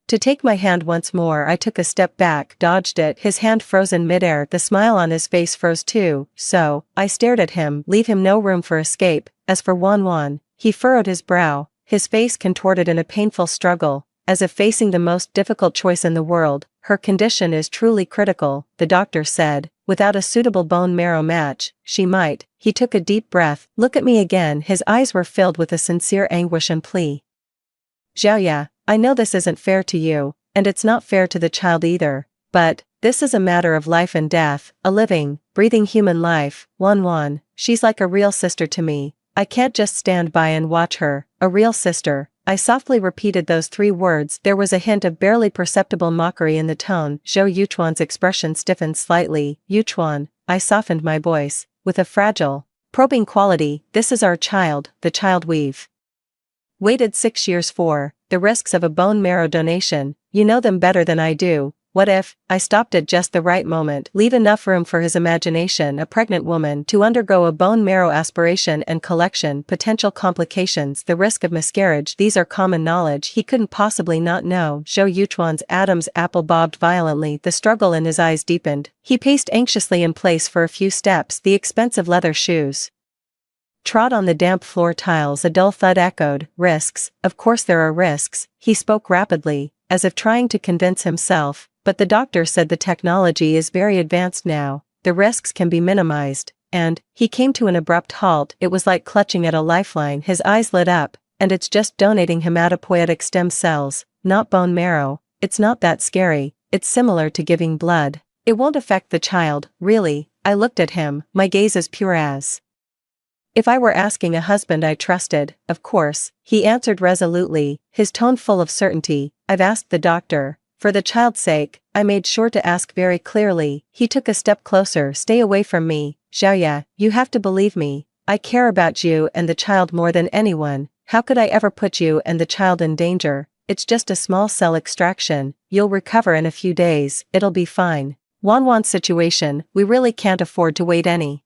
to take my hand once more. I took a step back, dodged it. His hand froze in midair. The smile on his face froze too. So, I stared at him, leave him no room for escape. As for Wanwan, he furrowed his brow, his face contorted in a painful struggle, as if facing the most difficult choice in the world. Her condition is truly critical, the doctor said. Without a suitable bone marrow match, she might. He took a deep breath. Look at me again. His eyes were filled with a sincere anguish and plea. Xiaoya, I know this isn't fair to you, and it's not fair to the child either, but this is a matter of life and death, a living, breathing human life. Wanwan, she's like a real sister to me. I can't just stand by and watch her. A real sister. I softly repeated those 3 words. There was a hint of barely perceptible mockery in the tone. Zhou Yuchuan's expression stiffened slightly. Yuchuan, I softened my voice, with a fragile, probing quality. This is our child, the child we've waited 6 years for. The risks of a bone marrow donation, you know them better than I do. What if? I stopped at just the right moment. Leave enough room for his imagination. A pregnant woman to undergo a bone marrow aspiration and collection, potential complications, the risk of miscarriage, these are common knowledge. He couldn't possibly not know. Zhou Yuchuan's Adam's apple bobbed violently. The struggle in his eyes deepened. He paced anxiously in place for a few steps. The expensive leather shoes trod on the damp floor tiles. A dull thud echoed. Risks, of course there are risks. He spoke rapidly, as if trying to convince himself, but the doctor said the technology is very advanced now. The risks can be minimized. and he came to an abrupt halt. It was like clutching at a lifeline. His eyes lit up, and it's just donating hematopoietic stem cells, not bone marrow. It's not that scary, it's similar to giving blood. It won't affect the child, really. I looked at him, my gaze as pure as if I were asking a husband I trusted. Of course, he answered resolutely, his tone full of certainty. I've asked the doctor. For the child's sake, I made sure to ask very clearly. He took a step closer. Stay away from me, Xiaoya, you have to believe me. I care about you and the child more than anyone. How could I ever put you and the child in danger? It's just a small cell extraction. You'll recover in a few days, it'll be fine. Wanwan's situation, we really can't afford to wait any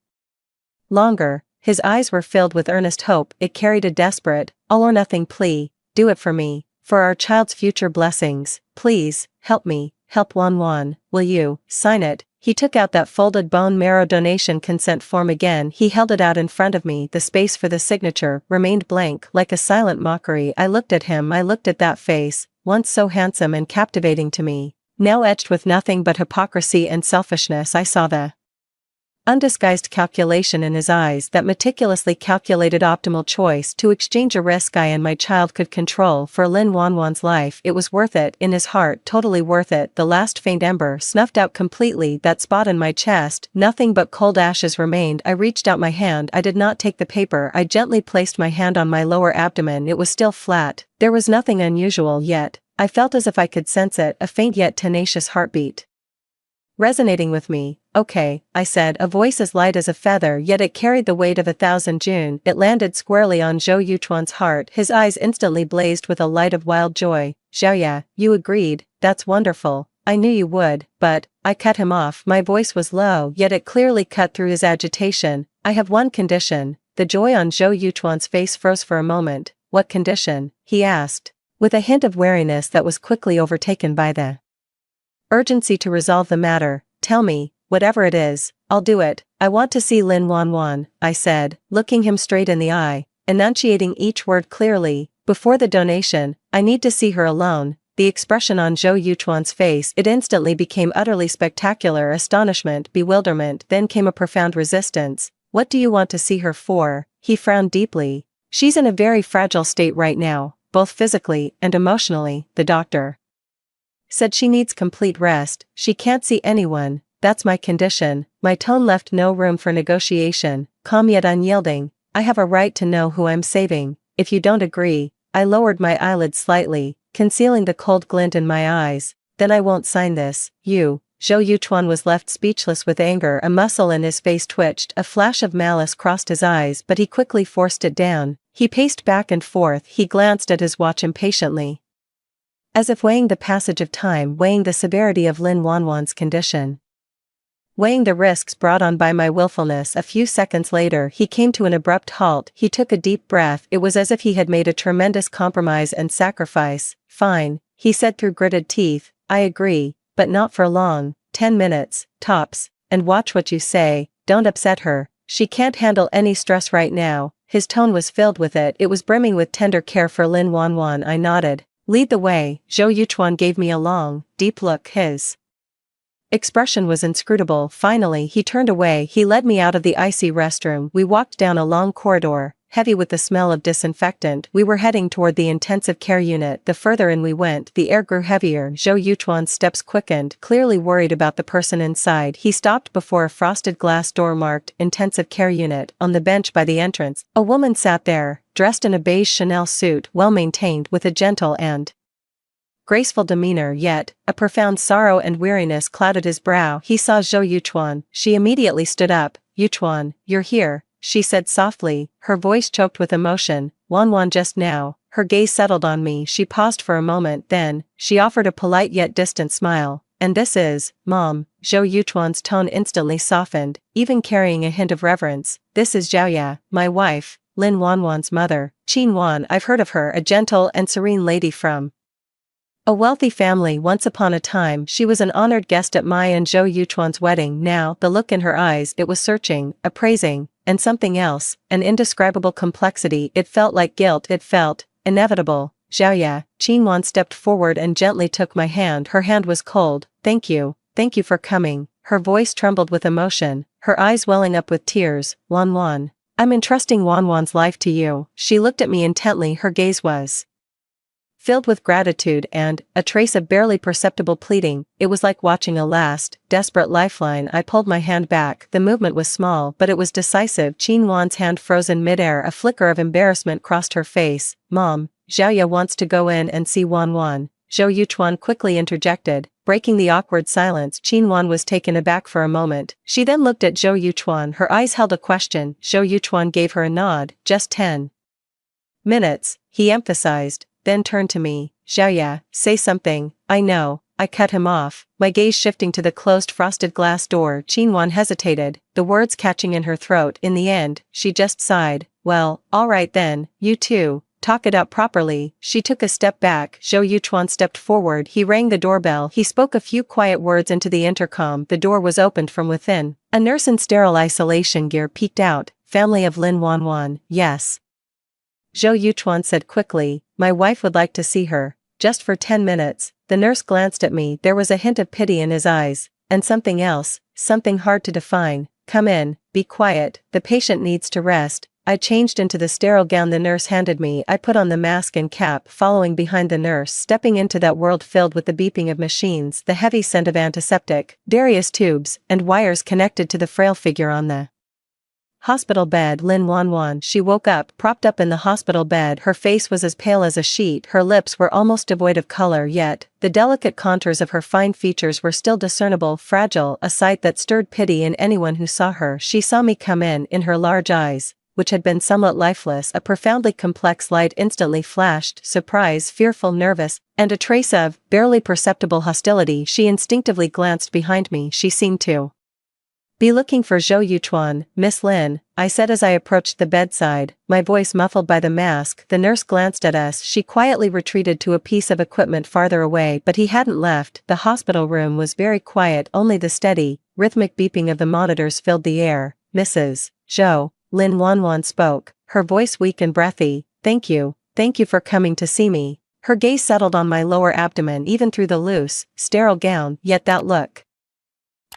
longer. His eyes were filled with earnest hope. It carried a desperate, all-or-nothing plea. Do it for me, for our child's future blessings. Please, help me, help Wanwan. Will you sign it? He took out that folded bone marrow donation consent form again. He held it out in front of me. The space for the signature remained blank, like a silent mockery. I looked at him. I looked at that face, once so handsome and captivating to me, now etched with nothing but hypocrisy and selfishness. I saw the undisguised calculation in his eyes, that meticulously calculated optimal choice to exchange a risk I and my child could control for Lin Wanwan's life. It was worth it, in his heart, totally worth it. The last faint ember snuffed out completely. That spot in my chest, nothing but cold ashes remained. I reached out my hand. I did not take the paper. I gently placed my hand on my lower abdomen. It was still flat. There was nothing unusual yet. I felt as if I could sense it, a faint yet tenacious heartbeat resonating with me. Okay, I said, a voice as light as a feather, yet it carried the weight of 1,000 June. It landed squarely on Zhou Yuchuan's heart. His eyes instantly blazed with a light of wild joy. Xiaoya, you agreed, that's wonderful. I knew you would, but, I cut him off. My voice was low, yet it clearly cut through his agitation. I have one condition. The joy on Zhou Yuchuan's face froze for a moment. What condition? He asked, with a hint of wariness that was quickly overtaken by the urgency to resolve the matter. Tell me, whatever it is, I'll do it. I want to see Lin Wanwan, I said, looking him straight in the eye, enunciating each word clearly. Before the donation, I need to see her alone. The expression on Zhou Yuchuan's face, it instantly became utterly spectacular. Astonishment, bewilderment, then came a profound resistance. What do you want to see her for? He frowned deeply. She's in a very fragile state right now, both physically and emotionally, the doctor said. She needs complete rest. She can't see anyone. That's my condition. My tone left no room for negotiation, calm yet unyielding. I have a right to know who I'm saving. If you don't agree, I lowered my eyelids slightly, concealing the cold glint in my eyes. Then I won't sign this. You. Zhou Yuchuan was left speechless with anger. A muscle in his face twitched. A flash of malice crossed his eyes, but he quickly forced it down. He paced back and forth. He glanced at his watch impatiently, as if weighing the passage of time, weighing the severity of Lin Wanwan's condition, weighing the risks brought on by my willfulness. A few seconds later, he came to an abrupt halt. He took a deep breath. It was as if he had made a tremendous compromise and sacrifice. Fine, he said through gritted teeth, I agree, but not for long. 10 minutes, tops, and watch what you say. Don't upset her. She can't handle any stress right now. His tone was filled with it. It was brimming with tender care for Lin Wanwan. I nodded. Lead the way. Zhou Yuchuan gave me a long, deep look. His expression was inscrutable. Finally, he turned away. He led me out of the icy restroom. We walked down a long corridor, heavy with the smell of disinfectant. We were heading toward the intensive care unit. The further in we went, the air grew heavier. Zhou Yuchuan's steps quickened, clearly worried about the person inside. He stopped before a frosted glass door marked intensive care unit. On the bench by the entrance, a woman sat there, dressed in a beige Chanel suit, well-maintained, with a gentle and graceful demeanor, yet a profound sorrow and weariness clouded his brow. He saw Zhou Yuchuan. She immediately stood up. Yuchuan, you're here, she said softly, her voice choked with emotion. Wanwan just now. Her gaze settled on me. She paused for a moment, then she offered a polite yet distant smile. And this is, Mom. Zhou Yuchuan's tone instantly softened, even carrying a hint of reverence. This is Xiaoya, my wife, Lin Wanwan's mother. Qin Wan, I've heard of her, a gentle and serene lady from a wealthy family. Once upon a time, she was an honored guest at my and Zhou Yuchuan's wedding. Now, the look in her eyes, it was searching, appraising, and something else, an indescribable complexity. It felt like guilt. It felt inevitable. Xiaoya. Qin Wan stepped forward and gently took my hand. Her hand was cold. Thank you for coming. Her voice trembled with emotion. her eyes welling up with tears. Wanwan. I'm entrusting Wanwan's life to you. She looked at me intently, her gaze was filled with gratitude and a trace of barely perceptible pleading. It was like watching a last, desperate lifeline. I pulled my hand back. The movement was small, but it was decisive. Qin Wan's hand froze in midair. A flicker of embarrassment crossed her face. Mom, Xiaoya wants to go in and see Wanwan. Zhou Yuchuan quickly interjected, breaking the awkward silence. Qin Wan was taken aback for a moment. She then looked at Zhou Yuchuan. Her eyes held a question. Zhou Yuchuan gave her a nod. Just 10 minutes, he emphasized, then turned to me. Xiaoya, say something. I know. I cut him off, my gaze shifting to the closed frosted glass door. Qin Wan hesitated, the words catching in her throat. In the end, she just sighed. Well, all right then, you two. Talk it out properly. She took a step back. Zhou Yuchuan stepped forward. He rang the doorbell. He spoke a few quiet words into the intercom. The door was opened from within. A nurse in sterile isolation gear peeked out. Family of Lin Wanwan, yes. Zhou Yuchuan said quickly, my wife would like to see her. Just for 10 minutes. The nurse glanced at me. There was a hint of pity in his eyes. And something else. Something hard to define. Come in. Be quiet. The patient needs to rest. I changed into the sterile gown the nurse handed me. I put on the mask and cap, following behind the nurse, stepping into that world filled with the beeping of machines, the heavy scent of antiseptic, various tubes, and wires connected to the frail figure on the hospital bed. Lin Wanwan. She woke up, propped up in the hospital bed. Her face was as pale as a sheet. Her lips were almost devoid of color, yet the delicate contours of her fine features were still discernible. Fragile, a sight that stirred pity in anyone who saw her. She saw me come in her large eyes, which had been somewhat lifeless, a profoundly complex light instantly flashed. Surprise, fearful, nervous, and a trace of barely perceptible hostility. She instinctively glanced behind me. She seemed to be looking for Zhou Yuchuan. Miss Lin, I said as I approached the bedside, my voice muffled by the mask. The nurse glanced at us. She quietly retreated to a piece of equipment farther away, but he hadn't left. The hospital room was very quiet. Only the steady, rhythmic beeping of the monitors filled the air. Mrs. Zhou, Lin Wanwan spoke, her voice weak and breathy. Thank you for coming to see me. Her gaze settled on my lower abdomen even through the loose, sterile gown, yet that look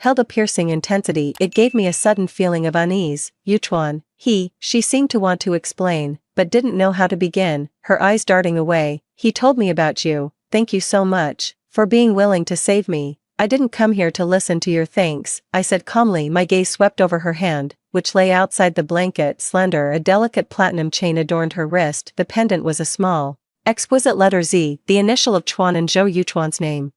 held a piercing intensity. It gave me a sudden feeling of unease. Yuchuan, she seemed to want to explain, but didn't know how to begin, her eyes darting away. He told me about you. Thank you so much for being willing to save me. I didn't come here to listen to your thanks, I said calmly. My gaze swept over her hand, which lay outside the blanket. Slender, a delicate platinum chain adorned her wrist. The pendant was a small, exquisite letter Z, the initial of Chuan and Zhou Yuchuan's name.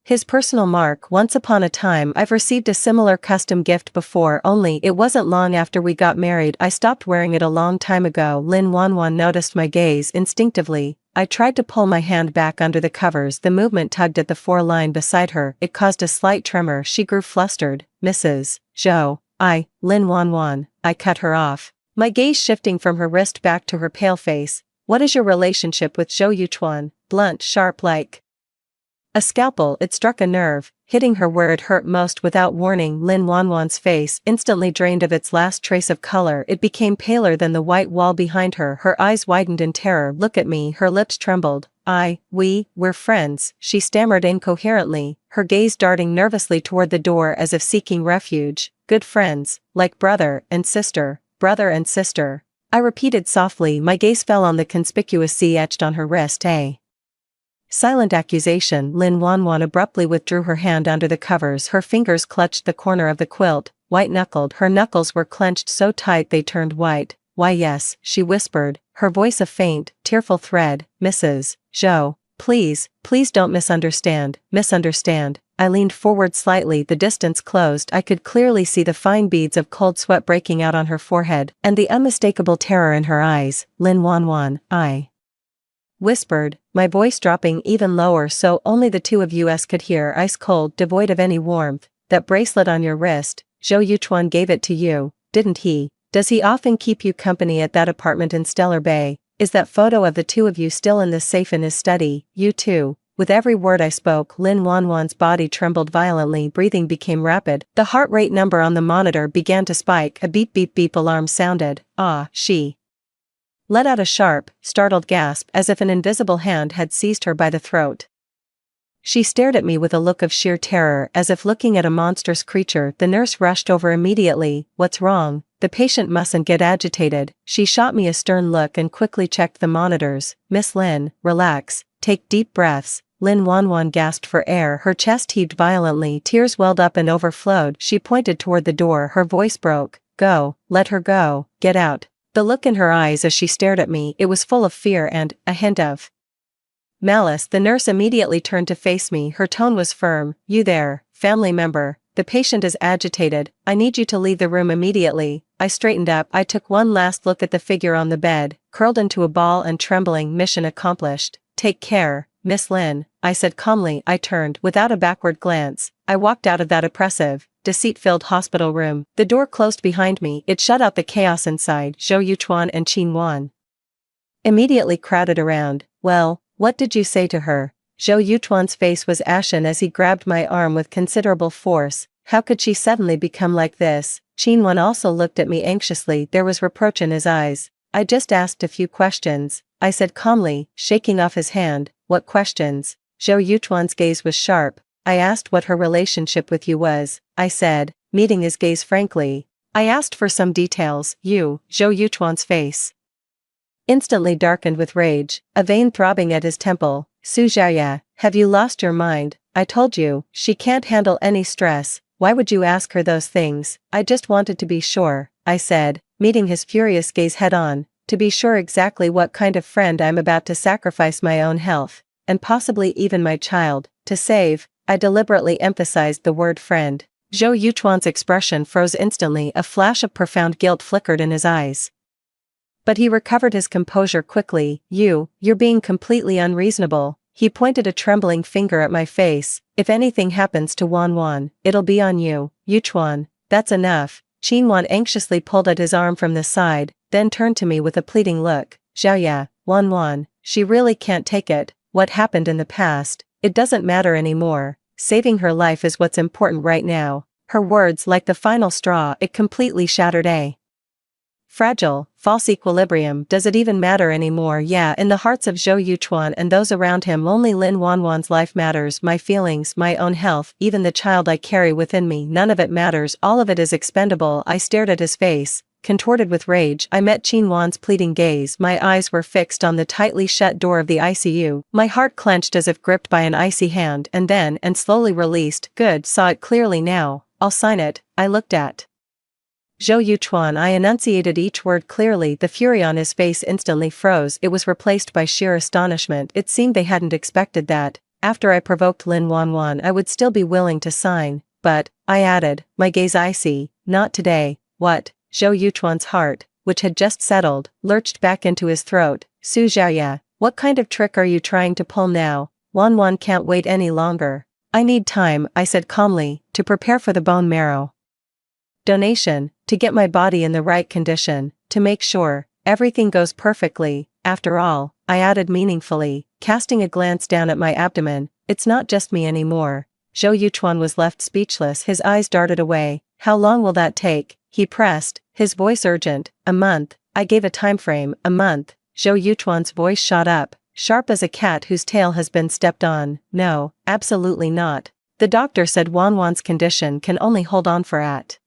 His personal mark. Once upon a time I've received a similar custom gift before, only it wasn't long after we got married. I stopped wearing it a long time ago. Lin Wanwan noticed my gaze. Instinctively, I tried to pull my hand back under the covers. The movement tugged at the 4-line beside her. It caused a slight tremor. She grew flustered. Mrs. Zhou, Lin Wanwan, I cut her off, my gaze shifting from her wrist back to her pale face. What is your relationship with Zhou Yuchuan? Blunt, sharp like a scalpel, it struck a nerve, hitting her where it hurt most. Without warning, Lin Wanwan's face instantly drained of its last trace of color. It became paler than the white wall behind her. Her eyes widened in terror. Look at me. Her lips trembled. We're friends, she stammered incoherently, her gaze darting nervously toward the door as if seeking refuge. Good friends, like brother and sister. I repeated softly. My gaze fell on the conspicuous C etched on her wrist. A silent accusation. Lin Wanwan abruptly withdrew her hand under the covers. Her fingers clutched the corner of the quilt, white-knuckled. Her knuckles were clenched so tight they turned white. Why yes, she whispered, her voice a faint, tearful thread. Mrs. Zhou, please don't misunderstand. I leaned forward slightly. The distance closed. I could clearly see the fine beads of cold sweat breaking out on her forehead, and the unmistakable terror in her eyes. Lin Wanwan, I whispered, my voice dropping even lower so only the two of us could hear. Ice cold, devoid of any warmth. That bracelet on your wrist, Zhou Yuchuan gave it to you, didn't he? Does he often keep you company at that apartment in Stellar Bay? Is that photo of the two of you still in this safe in his study? You too. With every word I spoke, Lin Wanwan's body trembled violently. Breathing became rapid. The heart rate number on the monitor began to spike. A beep beep beep alarm sounded. She let out a sharp, startled gasp as if an invisible hand had seized her by the throat. She stared at me with a look of sheer terror as if looking at a monstrous creature. The nurse rushed over immediately. What's wrong? The patient mustn't get agitated. She shot me a stern look and quickly checked the monitors. Miss Lin, relax, take deep breaths. Lin Wanwan gasped for air. Her chest heaved violently. Tears welled up and overflowed. She pointed toward the door. Her voice broke. Go, let her go, get out. The look in her eyes as she stared at me, it was full of fear and a hint of malice. The nurse immediately turned to face me. Her tone was firm. You there, family member. The patient is agitated. I need you to leave the room immediately. I straightened up. I took one last look at the figure on the bed, curled into a ball and trembling. Mission accomplished. Take care, Miss Lin, I said calmly. I turned. Without a backward glance, I walked out of that oppressive, deceit-filled hospital room. The door closed behind me. It shut out the chaos inside. Zhou Yuchuan and Qin Wan immediately crowded around. Well, what did you say to her? Zhou Yuchuan's face was ashen as he grabbed my arm with considerable force. How could she suddenly become like this? Qin Wan also looked at me anxiously. There was reproach in his eyes. I just asked a few questions, I said calmly, shaking off his hand. What questions? Zhou Yuchuan's gaze was sharp. I asked what her relationship with you was, I said, meeting his gaze frankly. I asked for some details. You, Zhou Yuchuan's face instantly darkened with rage, a vein throbbing at his temple. Su Xiaoya, have you lost your mind? I told you, she can't handle any stress. Why would you ask her those things? I just wanted to be sure, I said, meeting his furious gaze head on, to be sure exactly what kind of friend I'm about to sacrifice my own health, and possibly even my child, to save. I deliberately emphasized the word friend. Zhou Yuchuan's expression froze instantly. A flash of profound guilt flickered in his eyes. But he recovered his composure quickly. You're being completely unreasonable. He pointed a trembling finger at my face. If anything happens to Wanwan, it'll be on you. Yuchuan, that's enough. Qin Wan anxiously pulled at his arm from the side, then turned to me with a pleading look. Xiaoya, Wanwan, she really can't take it. What happened in the past, it doesn't matter anymore. Saving her life is what's important right now. Her words like the final straw. It completely shattered a fragile, false equilibrium. Does it even matter anymore? Yeah, in the hearts of Zhou Yuchuan and those around him, only Lin Wanwan's life matters. My feelings, my own health, even the child I carry within me, none of it matters. All of it is expendable. I stared at his face, contorted with rage. I met Qin Wan's pleading gaze. My eyes were fixed on the tightly shut door of the ICU. My heart clenched as if gripped by an icy hand, and slowly released. Good, saw it clearly now. I'll sign it. I looked at Zhou Yuchuan. I enunciated each word clearly. The fury on his face instantly froze. It was replaced by sheer astonishment. It seemed they hadn't expected that, after I provoked Lin Wanwan, I would still be willing to sign. But, I added, my gaze icy, not today. What? Zhou Yuchuan's heart, which had just settled, lurched back into his throat. Su Xiaoya, what kind of trick are you trying to pull now? Wanwan can't wait any longer. I need time, I said calmly, to prepare for the bone marrow donation, to get my body in the right condition, to make sure everything goes perfectly. After all, I added meaningfully, casting a glance down at my abdomen, it's not just me anymore. Zhou Yuchuan was left speechless. His eyes darted away. How long will that take? He pressed, his voice urgent. A month. I gave a time frame. A month. Zhou Yuchuan's voice shot up, sharp as a cat whose tail has been stepped on. No, absolutely not. The doctor said Wanwan's condition can only hold on for at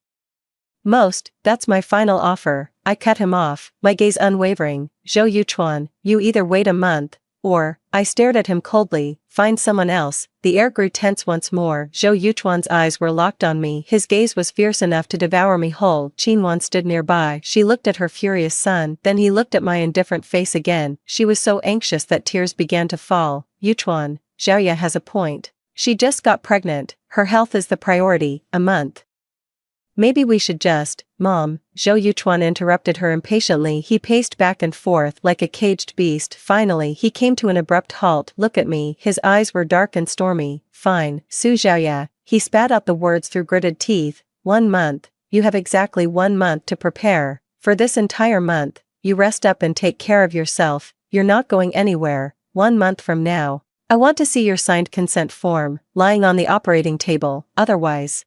most. That's my final offer. I cut him off, my gaze unwavering. Zhou Yuchuan, you either wait a month, or, I stared at him coldly, find someone else. The air grew tense once more. Zhou Yuchuan's eyes were locked on me. His gaze was fierce enough to devour me whole. Qin Wan stood nearby. She looked at her furious son, then he looked at my indifferent face again. She was so anxious that tears began to fall. Yuchuan, Xiaoya has a point. She just got pregnant. Her health is the priority. A month. Maybe we should just, Mom, Zhou Yuchuan interrupted her impatiently. He paced back and forth like a caged beast. Finally, he came to an abrupt halt. Look at me. His eyes were dark and stormy. Fine, Su Xiaoya. He spat out the words through gritted teeth. 1 month. You have exactly 1 month to prepare. For this entire month, you rest up and take care of yourself. You're not going anywhere. 1 month from now, I want to see your signed consent form, lying on the operating table. Otherwise.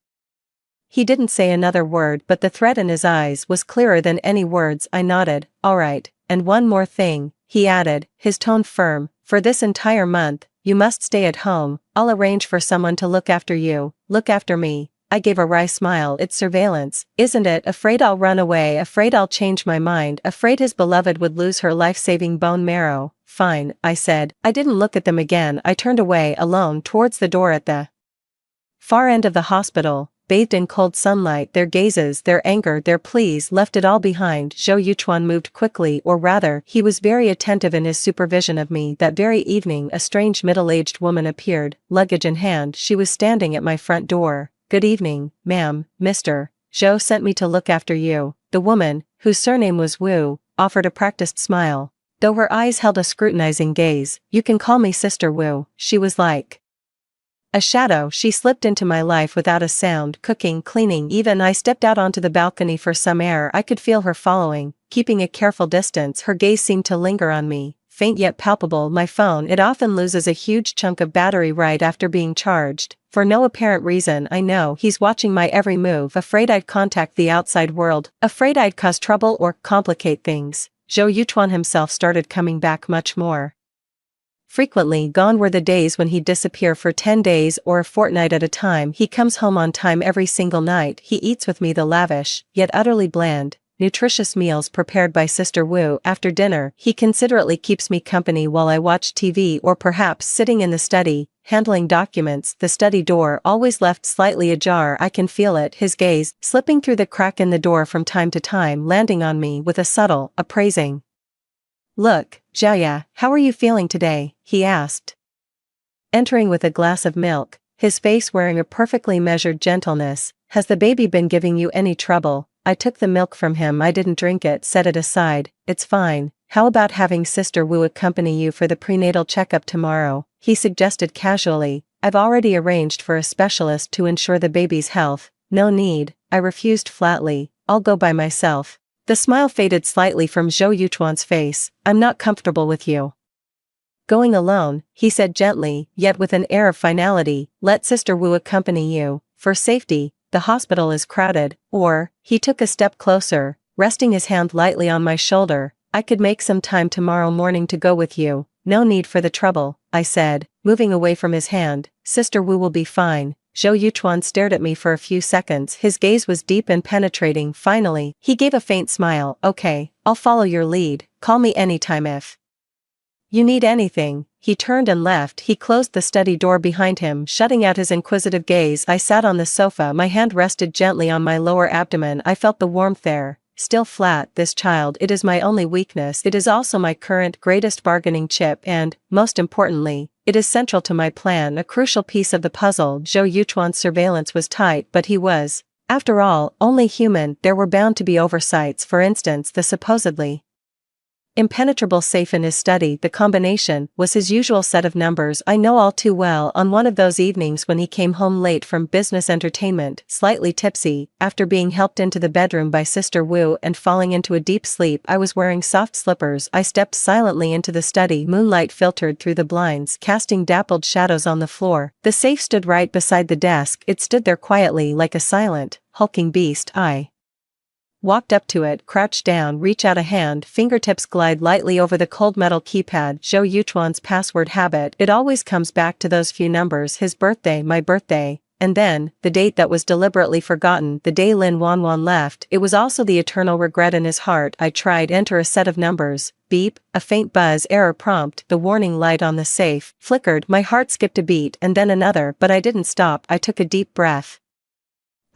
He didn't say another word, but the threat in his eyes was clearer than any words. I nodded. All right, and one more thing, he added, his tone firm. For this entire month, you must stay at home. I'll arrange for someone to look after you, look after me. I gave a wry smile. It's surveillance, isn't it? Afraid I'll run away, afraid I'll change my mind, afraid his beloved would lose her life-saving bone marrow. Fine, I said. I didn't look at them again. I turned away alone towards the door at the far end of the hospital. Bathed in cold sunlight, their gazes, their anger, their pleas left it all behind. Zhou Yuchuan moved quickly, or rather, he was very attentive in his supervision of me. That very evening a strange middle-aged woman appeared, luggage in hand. She was standing at my front door. Good evening, ma'am, Mr. Zhou sent me to look after you. The woman, whose surname was Wu, offered a practiced smile, though her eyes held a scrutinizing gaze. You can call me Sister Wu. She was like a shadow. She slipped into my life without a sound, cooking, cleaning. Even I stepped out onto the balcony for some air. I could feel her following, keeping a careful distance. Her gaze seemed to linger on me, faint yet palpable. My phone, it often loses a huge chunk of battery right after being charged. For no apparent reason. I know he's watching my every move, afraid I'd contact the outside world, afraid I'd cause trouble or complicate things. Zhou Yuchuan himself started coming back much more frequently. Gone were the days when he'd disappear for 10 days or a fortnight at a time. He comes home on time every single night. He eats with me the lavish, yet utterly bland, nutritious meals prepared by Sister Wu. After dinner, he considerately keeps me company while I watch TV, or perhaps sitting in the study, handling documents. The study door always left slightly ajar. I can feel it, his gaze, slipping through the crack in the door from time to time, landing on me with a subtle, appraising look. Xiaoya, how are you feeling today? He asked, entering with a glass of milk, his face wearing a perfectly measured gentleness. Has the baby been giving you any trouble? I took the milk from him. I didn't drink it, set it aside. It's fine. How about having Sister Wu accompany you for the prenatal checkup tomorrow? He suggested casually. I've already arranged for a specialist to ensure the baby's health. No need, I refused flatly. I'll go by myself. The smile faded slightly from Zhou Yuchuan's face. I'm not comfortable with you going alone, he said gently, yet with an air of finality. Let Sister Wu accompany you, for safety. The hospital is crowded. Or, he took a step closer, resting his hand lightly on my shoulder. I could make some time tomorrow morning to go with you. No need for the trouble, I said, moving away from his hand. Sister Wu will be fine. Zhou Yuchuan stared at me for a few seconds. His gaze was deep and penetrating. Finally, he gave a faint smile. Okay, I'll follow your lead. Call me anytime if you need anything. He turned and left. He closed the study door behind him, shutting out his inquisitive gaze. I sat on the sofa. My hand rested gently on my lower abdomen. I felt the warmth there. Still flat. This child, it is my only weakness. It is also my current greatest bargaining chip and, most importantly, it is central to my plan, a crucial piece of the puzzle. Zhou Yuchuan's surveillance was tight, but he was, after all, only human. There were bound to be oversights. For instance, the supposedly impenetrable safe in his study. The combination was his usual set of numbers. I know all too well. On one of those evenings when he came home late from business entertainment, slightly tipsy, after being helped into the bedroom by Sister Wu and falling into a deep sleep, I was wearing soft slippers. I stepped silently into the study. Moonlight filtered through the blinds, casting dappled shadows on the floor. The safe stood right beside the desk. It stood there quietly, like a silent, hulking beast. I walked up to it, crouched down, reach out a hand, fingertips glide lightly over the cold metal keypad. Zhou Yuchuan's password habit. It always comes back to those few numbers. His birthday, my birthday, and then, the date that was deliberately forgotten, the day Lin Wanwan left. It was also the eternal regret in his heart. I tried enter a set of numbers. Beep, a faint buzz, error prompt. The warning light on the safe flickered. My heart skipped a beat and then another, but I didn't stop. I took a deep breath.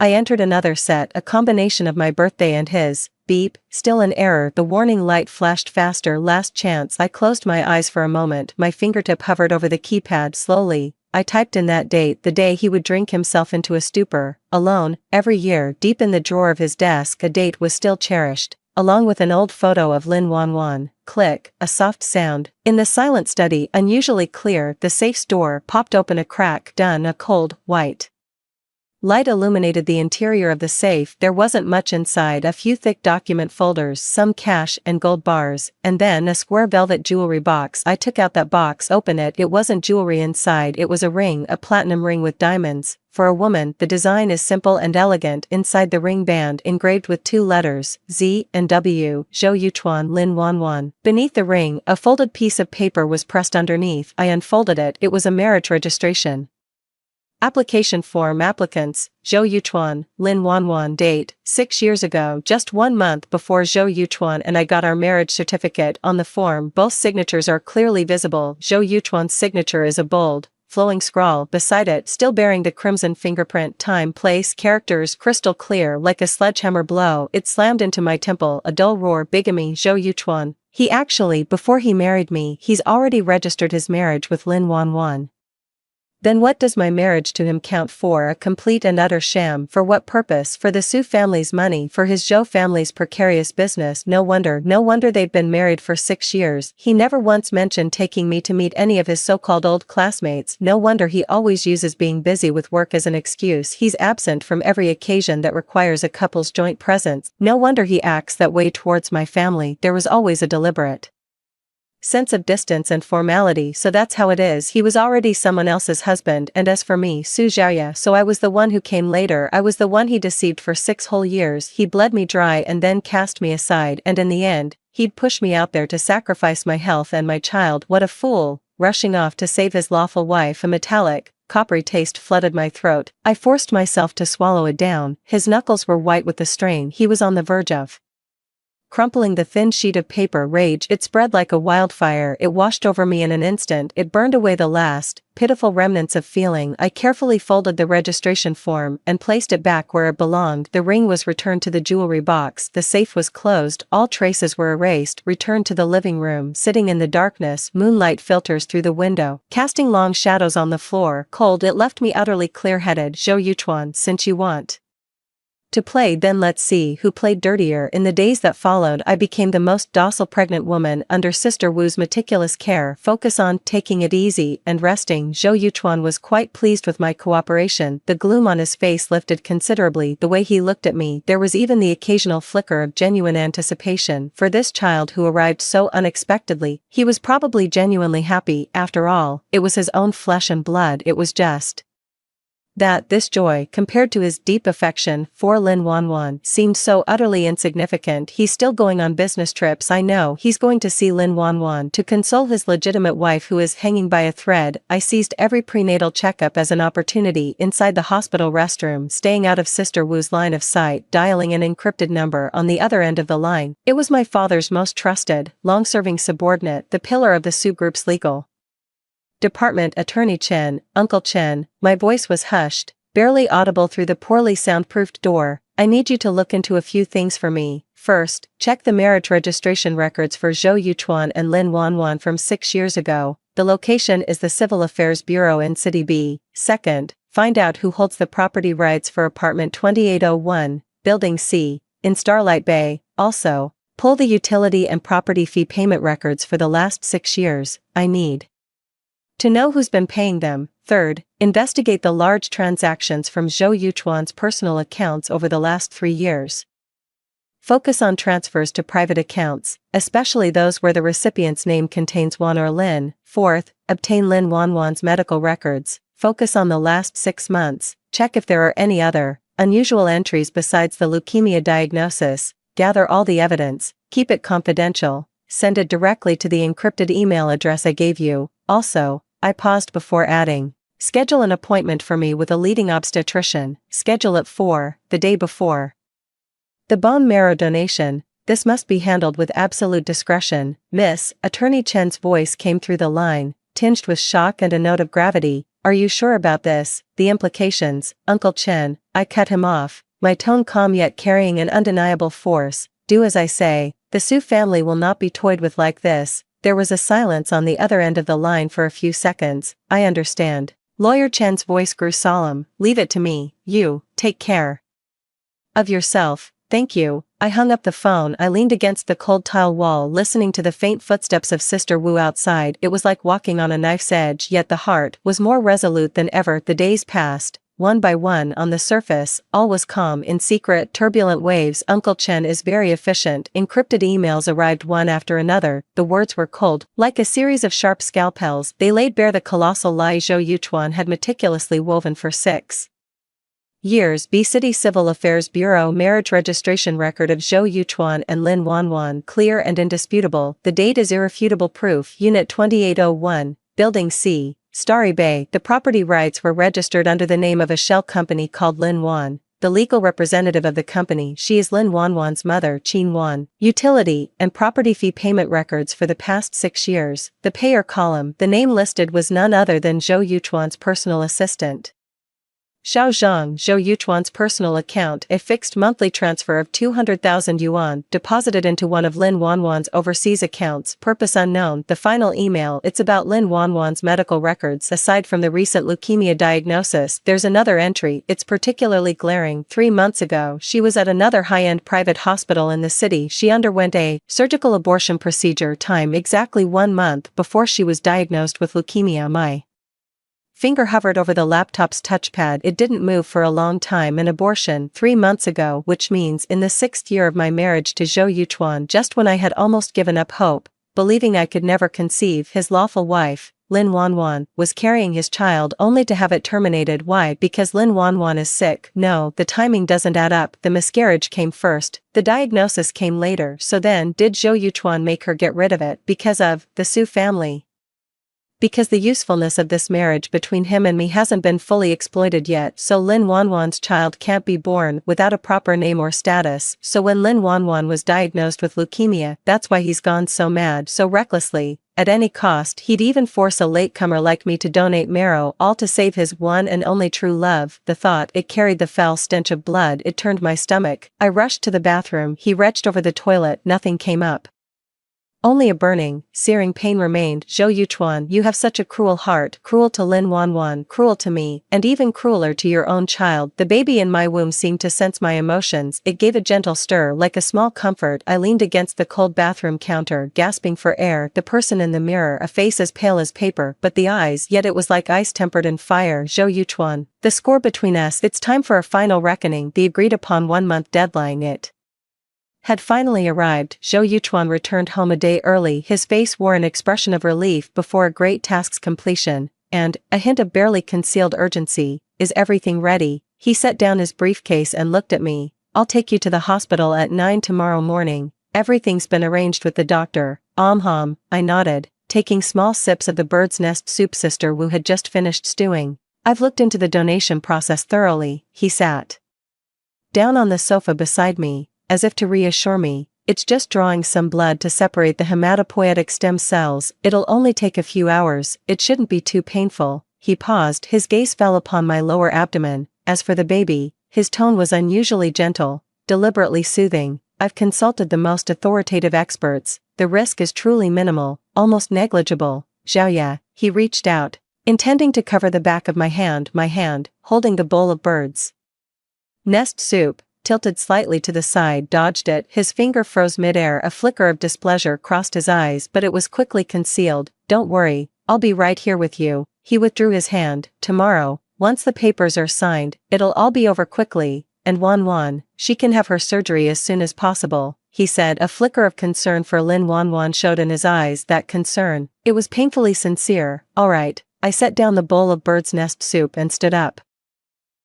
I entered another set, a combination of my birthday and his. Beep, still an error. The warning light flashed faster. Last chance. I closed my eyes for a moment. My fingertip hovered over the keypad. Slowly, I typed in that date, the day he would drink himself into a stupor. Alone, every year. Deep in the drawer of his desk, a date was still cherished, along with an old photo of Lin Wanwan. Click, a soft sound. In the silent study, unusually clear, the safe's door popped open a crack. Done. A cold, white light illuminated the interior of the safe. There wasn't much inside. A few thick document folders, some cash and gold bars, and then a square velvet jewelry box. I took out that box, opened it. It wasn't jewelry inside. It was a ring, a platinum ring with diamonds, For a woman, the design is simple and elegant. Inside the ring band engraved with 2 letters, Z and W, Zhou Yuchuan Lin Wanwan. Beneath the ring, a folded piece of paper was pressed underneath. I unfolded it. It was a marriage registration application form. Applicants, Zhou Yuchuan, Lin Wanwan. Date, 6 years ago, just 1 month before Zhou Yuchuan and I got our marriage certificate. On the form, both signatures are clearly visible. Zhou Yuchuan's signature is a bold, flowing scrawl. Beside it, still bearing the crimson fingerprint, time, place, characters crystal clear like a sledgehammer blow. It slammed into my temple. A dull roar. Bigamy. Zhou Yuchuan. He actually, before he married me, he's already registered his marriage with Lin Wanwan. Then what does my marriage to him count for? A complete and utter sham. For what purpose? For the Su family's money, for his Zhou family's precarious business. No wonder they'd been married for 6 years. He never once mentioned taking me to meet any of his so-called old classmates. No wonder he always uses being busy with work as an excuse. He's absent from every occasion that requires a couple's joint presence. No wonder he acts that way towards my family. There was always a deliberate sense of distance and formality. So that's how it is. He was already someone else's husband, and as for me, Su Xiaoya, so I was the one who came later. I was the one he deceived for 6 whole years. He bled me dry and then cast me aside, and in the end, he'd push me out there to sacrifice my health and my child. What a fool, rushing off to save his lawful wife. A metallic, coppery taste flooded my throat. I forced myself to swallow it down. His knuckles were white with the strain. He was on the verge of crumpling the thin sheet of paper. Rage, it spread like a wildfire. It washed over me in an instant. It burned away the last, pitiful remnants of feeling. I carefully folded the registration form and placed it back where it belonged. The ring was returned to the jewelry box. The safe was closed. All traces were erased. Returned to the living room. Sitting in the darkness, moonlight filters through the window, casting long shadows on the floor. Cold, it left me utterly clear-headed. Zhou Yuchuan, since you want to play, then let's see who played dirtier. In the days that followed, I became the most docile pregnant woman under Sister Wu's meticulous care. Focus on taking it easy and resting. Zhou Yuchuan was quite pleased with my cooperation. The gloom on his face lifted considerably. The way he looked at me, there was even the occasional flicker of genuine anticipation. For this child who arrived so unexpectedly, he was probably genuinely happy. After all, it was his own flesh and blood. It was just that this joy, compared to his deep affection for Lin Wanwan, seemed so utterly insignificant. He's still going on business trips. I know he's going to see Lin Wanwan to console his legitimate wife who is hanging by a thread. I seized every prenatal checkup as an opportunity. Inside the hospital restroom, staying out of Sister Wu's line of sight, dialing an encrypted number on the other end of the line. It was my father's most trusted, long-serving subordinate, the pillar of the Su Group's legal department, Attorney Chen. Uncle Chen. My voice was hushed, barely audible through the poorly soundproofed door. I need you to look into a few things for me. First, check the marriage registration records for Zhou Yuchuan and Lin Wanwan from 6 years ago. The location is the Civil Affairs Bureau in City B. Second, find out who holds the property rights for apartment 2801, Building C, in Starlight Bay. Also, pull the utility and property fee payment records for the last 6 years. I need to know who's been paying them. Third, investigate the large transactions from Zhou Yuchuan's personal accounts over the last 3 years. Focus on transfers to private accounts, especially those where the recipient's name contains Wan or Lin. Fourth, obtain Lin Wanwan's medical records. Focus on the last 6 months. Check if there are any other unusual entries besides the leukemia diagnosis. Gather all the evidence. Keep it confidential. Send it directly to the encrypted email address I gave you. Also, I paused before adding, schedule an appointment for me with a leading obstetrician. Schedule it for the day before the bone marrow donation. This must be handled with absolute discretion, Miss. Attorney Chen's voice came through the line, tinged with shock and a note of gravity. Are you sure about this? The implications, Uncle Chen. I cut him off, my tone calm yet carrying an undeniable force. Do as I say. The Su family will not be toyed with like this. There was a silence on the other end of the line for a few seconds. I understand. Lawyer Chen's voice grew solemn. Leave it to me. You, take care of yourself. Thank you. I hung up the phone. I leaned against the cold tile wall listening to the faint footsteps of Sister Wu outside. It was like walking on a knife's edge, yet the heart was more resolute than ever. The days passed. One by one. On the surface, all was calm. In secret, turbulent waves. Uncle Chen is very efficient. Encrypted emails arrived one after another. The words were cold, like a series of sharp scalpels. They laid bare the colossal lie Zhou Yuchuan had meticulously woven for 6 Years B. City Civil Affairs Bureau Marriage registration record of Zhou Yuchuan and Lin Wanwan clear and indisputable. The date is irrefutable proof. Unit 2801, Building C, Starry Bay. The property rights were registered under the name of a shell company called Lin Wan. The legal representative of the company, she is Lin Wanwan's mother, Qin Wan. Utility and property fee payment records for the past 6 years. The payer column, the name listed was none other than Zhou Yuchuan's personal assistant. Xiao Zhang, Zhou Yuchuan's personal account, a fixed monthly transfer of 200,000 yuan, deposited into one of Lin Wanwan's overseas accounts, purpose unknown. The final email, it's about Lin Wanwan's medical records. Aside from the recent leukemia diagnosis, there's another entry, it's particularly glaring. 3 months ago, she was at another high-end private hospital in the city. She underwent a surgical abortion procedure, time exactly 1 month before she was diagnosed with leukemia. My finger hovered over the laptop's touchpad. It didn't move for a long time. An abortion 3 months ago, which means in the 6th year of my marriage to Zhou Yuchuan, just when I had almost given up hope, believing I could never conceive. His lawful wife, Lin Wanwan, was carrying his child only to have it terminated. Why? Because Lin Wanwan is sick. No, the timing doesn't add up. The miscarriage came first, the diagnosis came later. So then, did Zhou Yuchuan make her get rid of it because of the Su family? Because the usefulness of this marriage between him and me hasn't been fully exploited yet, so Lin Wanwan's child can't be born without a proper name or status. So when Lin Wanwan was diagnosed with leukemia, that's why he's gone so mad, so recklessly. At any cost, he'd even force a latecomer like me to donate marrow, all to save his one and only true love. The thought, it carried the foul stench of blood. It turned my stomach. I rushed to the bathroom. He retched over the toilet. Nothing came up. Only a burning, searing pain remained. Zhou Yuchuan, you have such a cruel heart, cruel to Lin Wanwan, cruel to me, and even crueler to your own child. The baby in my womb seemed to sense my emotions. It gave a gentle stir, like a small comfort. I leaned against the cold bathroom counter, gasping for air. The person in the mirror, a face as pale as paper, but the eyes, yet it was like ice tempered in fire. Zhou Yuchuan, the score between us, it's time for a final reckoning. The agreed upon 1-month deadline, it had finally arrived. Zhou Yuchuan returned home a day early. His face wore an expression of relief before a great task's completion, and a hint of barely concealed urgency. Is everything ready? He set down his briefcase and looked at me. I'll take you to the hospital at 9 tomorrow morning. Everything's been arranged with the doctor. I nodded, taking small sips of the bird's nest soup Sister Wu had just finished stewing. I've looked into the donation process thoroughly. He sat down on the sofa beside me, as if to reassure me. It's just drawing some blood to separate the hematopoietic stem cells. It'll only take a few hours. It shouldn't be too painful. He paused. His gaze fell upon my lower abdomen. As for the baby, his tone was unusually gentle, deliberately soothing. I've consulted the most authoritative experts. The risk is truly minimal, almost negligible. Xiaoya, he reached out, intending to cover the back of my hand, holding the bowl of bird's nest soup, tilted slightly to the side, dodged it. His finger froze midair. A flicker of displeasure crossed his eyes, but it was quickly concealed. Don't worry, I'll be right here with you. He withdrew his hand. Tomorrow, once the papers are signed, it'll all be over quickly, and Wanwan, she can have her surgery as soon as possible, he said. A flicker of concern for Lin Wanwan showed in his eyes. That concern, it was painfully sincere. All right. I set down the bowl of bird's nest soup and stood up.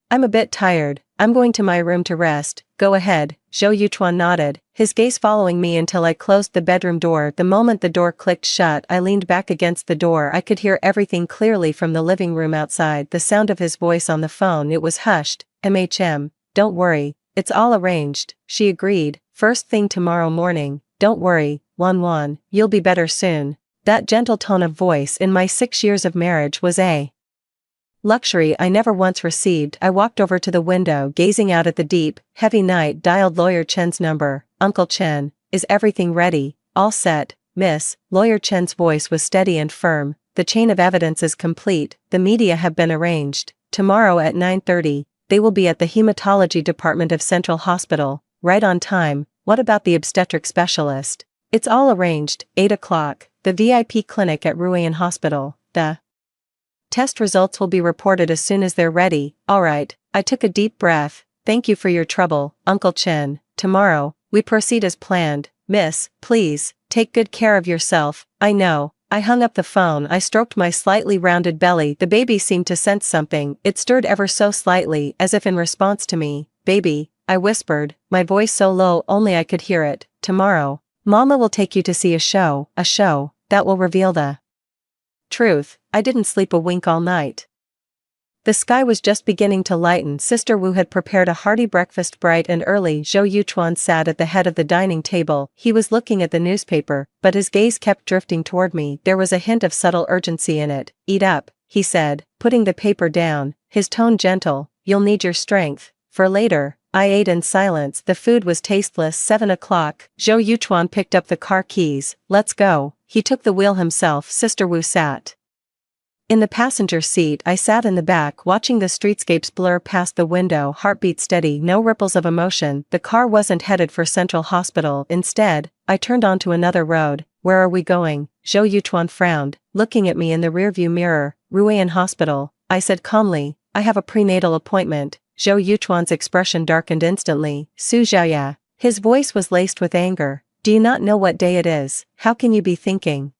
I'm a bit tired. I'm going to my room to rest. Go ahead. Zhou Yuchuan nodded, his gaze following me until I closed the bedroom door. The moment the door clicked shut, I leaned back against the door. I could hear everything clearly from the living room outside. The sound of his voice on the phone, it was hushed. Don't worry, it's all arranged, she agreed. First thing tomorrow morning. Don't worry, Wanwan, you'll be better soon. That gentle tone of voice in my 6 years of marriage was a luxury I never once received. I walked over to the window, gazing out at the deep, heavy night, dialed Lawyer Chen's number. Uncle Chen, is everything ready? All set, miss. Lawyer Chen's voice was steady and firm. The chain of evidence is complete. The media have been arranged. Tomorrow at 9:30, they will be at the hematology department of Central Hospital, right on time. What about the obstetric specialist? It's all arranged. 8 o'clock, the VIP clinic at Ruan Hospital. The test results will be reported as soon as they're ready. Alright, I took a deep breath. Thank you for your trouble, Uncle Chen. Tomorrow, we proceed as planned. Miss, please, take good care of yourself. I know, I hung up the phone. I stroked my slightly rounded belly. The baby seemed to sense something. It stirred ever so slightly, as if in response to me. "Baby," I whispered, my voice so low only I could hear it. "Tomorrow, Mama will take you to see a show that will reveal the truth." I didn't sleep a wink all night. The sky was just beginning to lighten. Sister Wu had prepared a hearty breakfast bright and early. Zhou Yuchuan sat at the head of the dining table. He was looking at the newspaper, but his gaze kept drifting toward me. There was a hint of subtle urgency in it. "Eat up," he said, putting the paper down, his tone gentle. "You'll need your strength for later." I ate in silence. The food was tasteless. 7 o'clock. Zhou Yuchuan picked up the car keys. "Let's go." He took the wheel himself. Sister Wu sat in the passenger seat. I sat in the back, watching the streetscapes blur past the window, heartbeat steady, no ripples of emotion. The car wasn't headed for Central Hospital. Instead, I turned onto another road. "Where are we going?" Zhou Yuchuan frowned, looking at me in the rearview mirror. "Ruan Hospital," I said calmly. "I have a prenatal appointment." Zhou Yuchuan's expression darkened instantly. "Su Zhaoya." His voice was laced with anger. "Do you not know what day it is? How can you be thinking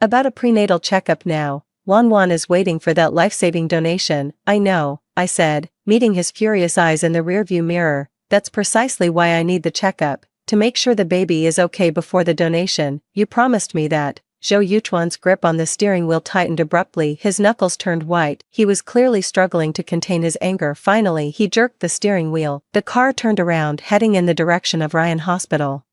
about a prenatal checkup now? Wan is waiting for that life-saving donation." "I know," I said, meeting his furious eyes in the rearview mirror. "That's precisely why I need the checkup, to make sure the baby is okay before the donation. You promised me that." Zhou Yuchuan's grip on the steering wheel tightened abruptly. His knuckles turned white. He was clearly struggling to contain his anger. Finally, he jerked the steering wheel. The car turned around, heading in the direction of Ryan Hospital.